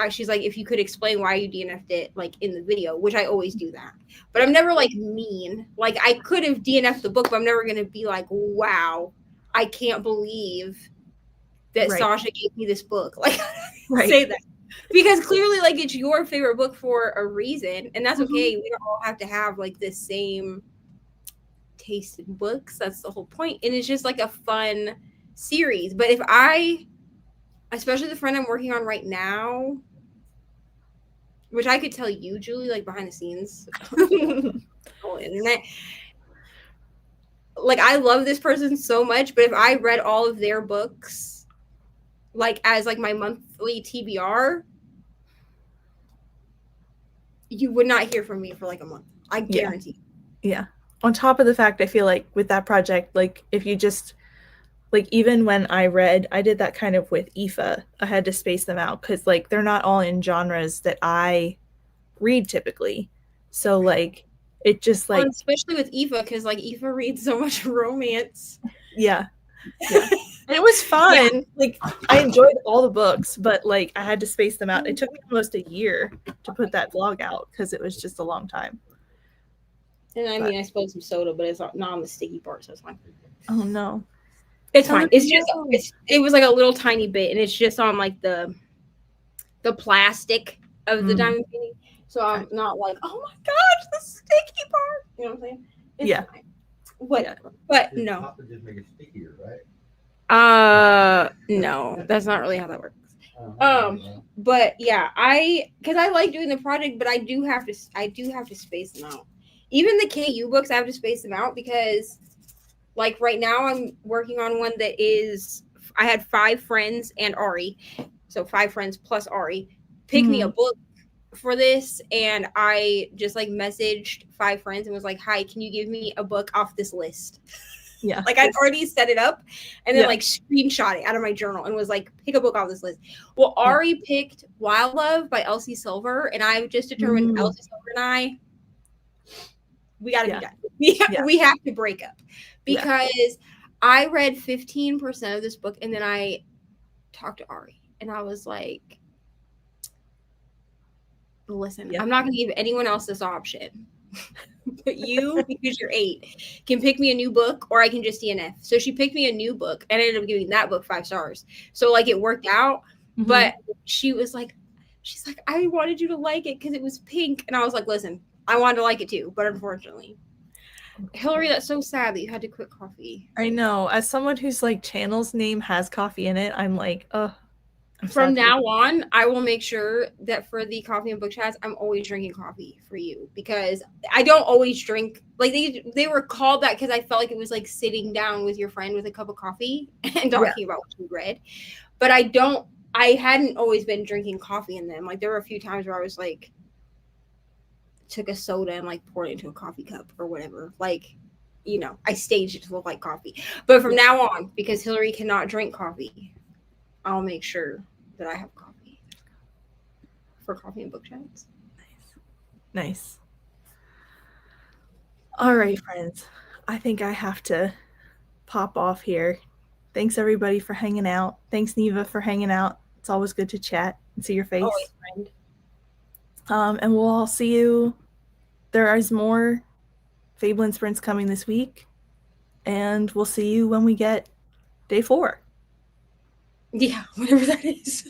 She's like, if you could explain why you DNF'd it, like in the video, which I always do that. But I'm never like mean. Like, I could have DNF'd the book, but I'm never going to be like, wow, I can't believe that Sasha gave me this book. Like, say that. Because clearly, like, it's your favorite book for a reason. And that's okay. We don't all have to have like the same taste in books. That's the whole point. And it's just like a fun series. But especially the friend I'm working on right now, which I could tell you, Julie, like behind the scenes, whole internet. Like, I love this person so much, but if I read all of their books, like as like my monthly TBR, you would not hear from me for like a month. I guarantee. Yeah. On top of the fact, I feel like with that project, like if you just like, even when I did that kind of with Aoife, I had to space them out because like they're not all in genres that I read typically. So like it just like, especially with Aoife, because like Aoife reads so much romance. Yeah. And it was fun. Yeah. Like I enjoyed all the books, but like I had to space them out. It took me almost a year to put that vlog out because it was just a long time. And I mean, I spilled some soda, but it's not on the sticky part, so it's fine. Oh no. It's fine. It's just it was like a little tiny bit, and it's just on like the plastic of the diamond painting. So I'm not like, oh my gosh, the sticky part. You know what I'm saying? It's fine. Whatever. Yeah. But no. Just make it stickier, right? No, that's not really how that works. But yeah, because I like doing the project, but I do have to space them out. Even the KU books, I have to space them out because, like, right now I'm working on one that is, I had 5 friends and Ari, so 5 friends plus Ari, pick me a book for this, and I just like messaged 5 friends and was like, hi, can you give me a book off this list? Yeah. Like I'd already set it up and then like screenshot it out of my journal and was like, pick a book off this list. Well, Ari picked Wild Love by Elsie Silver, and I've just determined Elsie Silver and we got to be done. We have to break up because I read 15% of this book, and then I talked to Ari and I was like, listen, I'm not going to give anyone else this option. But you, because you're 8, can pick me a new book, or I can just DNF. So she picked me a new book, and I ended up giving that book 5 stars. So like it worked out. But she's like, I wanted you to like it because it was pink. And I was like, listen, I wanted to like it too, but unfortunately. Hillary, that's so sad that you had to quit coffee. I know. As someone whose like channel's name has coffee in it, I'm like, from now on, I will make sure that for the coffee and book chats, I'm always drinking coffee for you, because I don't always drink. Like they were called that because I felt like it was like sitting down with your friend with a cup of coffee and talking about what you read. But I hadn't always been drinking coffee in them. Like there were a few times where I was like, took a soda and like poured it into a coffee cup or whatever. Like, you know, I staged it to look like coffee. But from now on, because Hillary cannot drink coffee, I'll make sure that I have coffee for coffee and book chats. Nice. All right, friends. I think I have to pop off here. Thanks everybody for hanging out. Thanks Neva for hanging out. It's always good to chat and see your face. Always, friend. And we'll all see you. There is more Fablen sprints coming this week, and we'll see you when we get day 4. Yeah, whatever that is.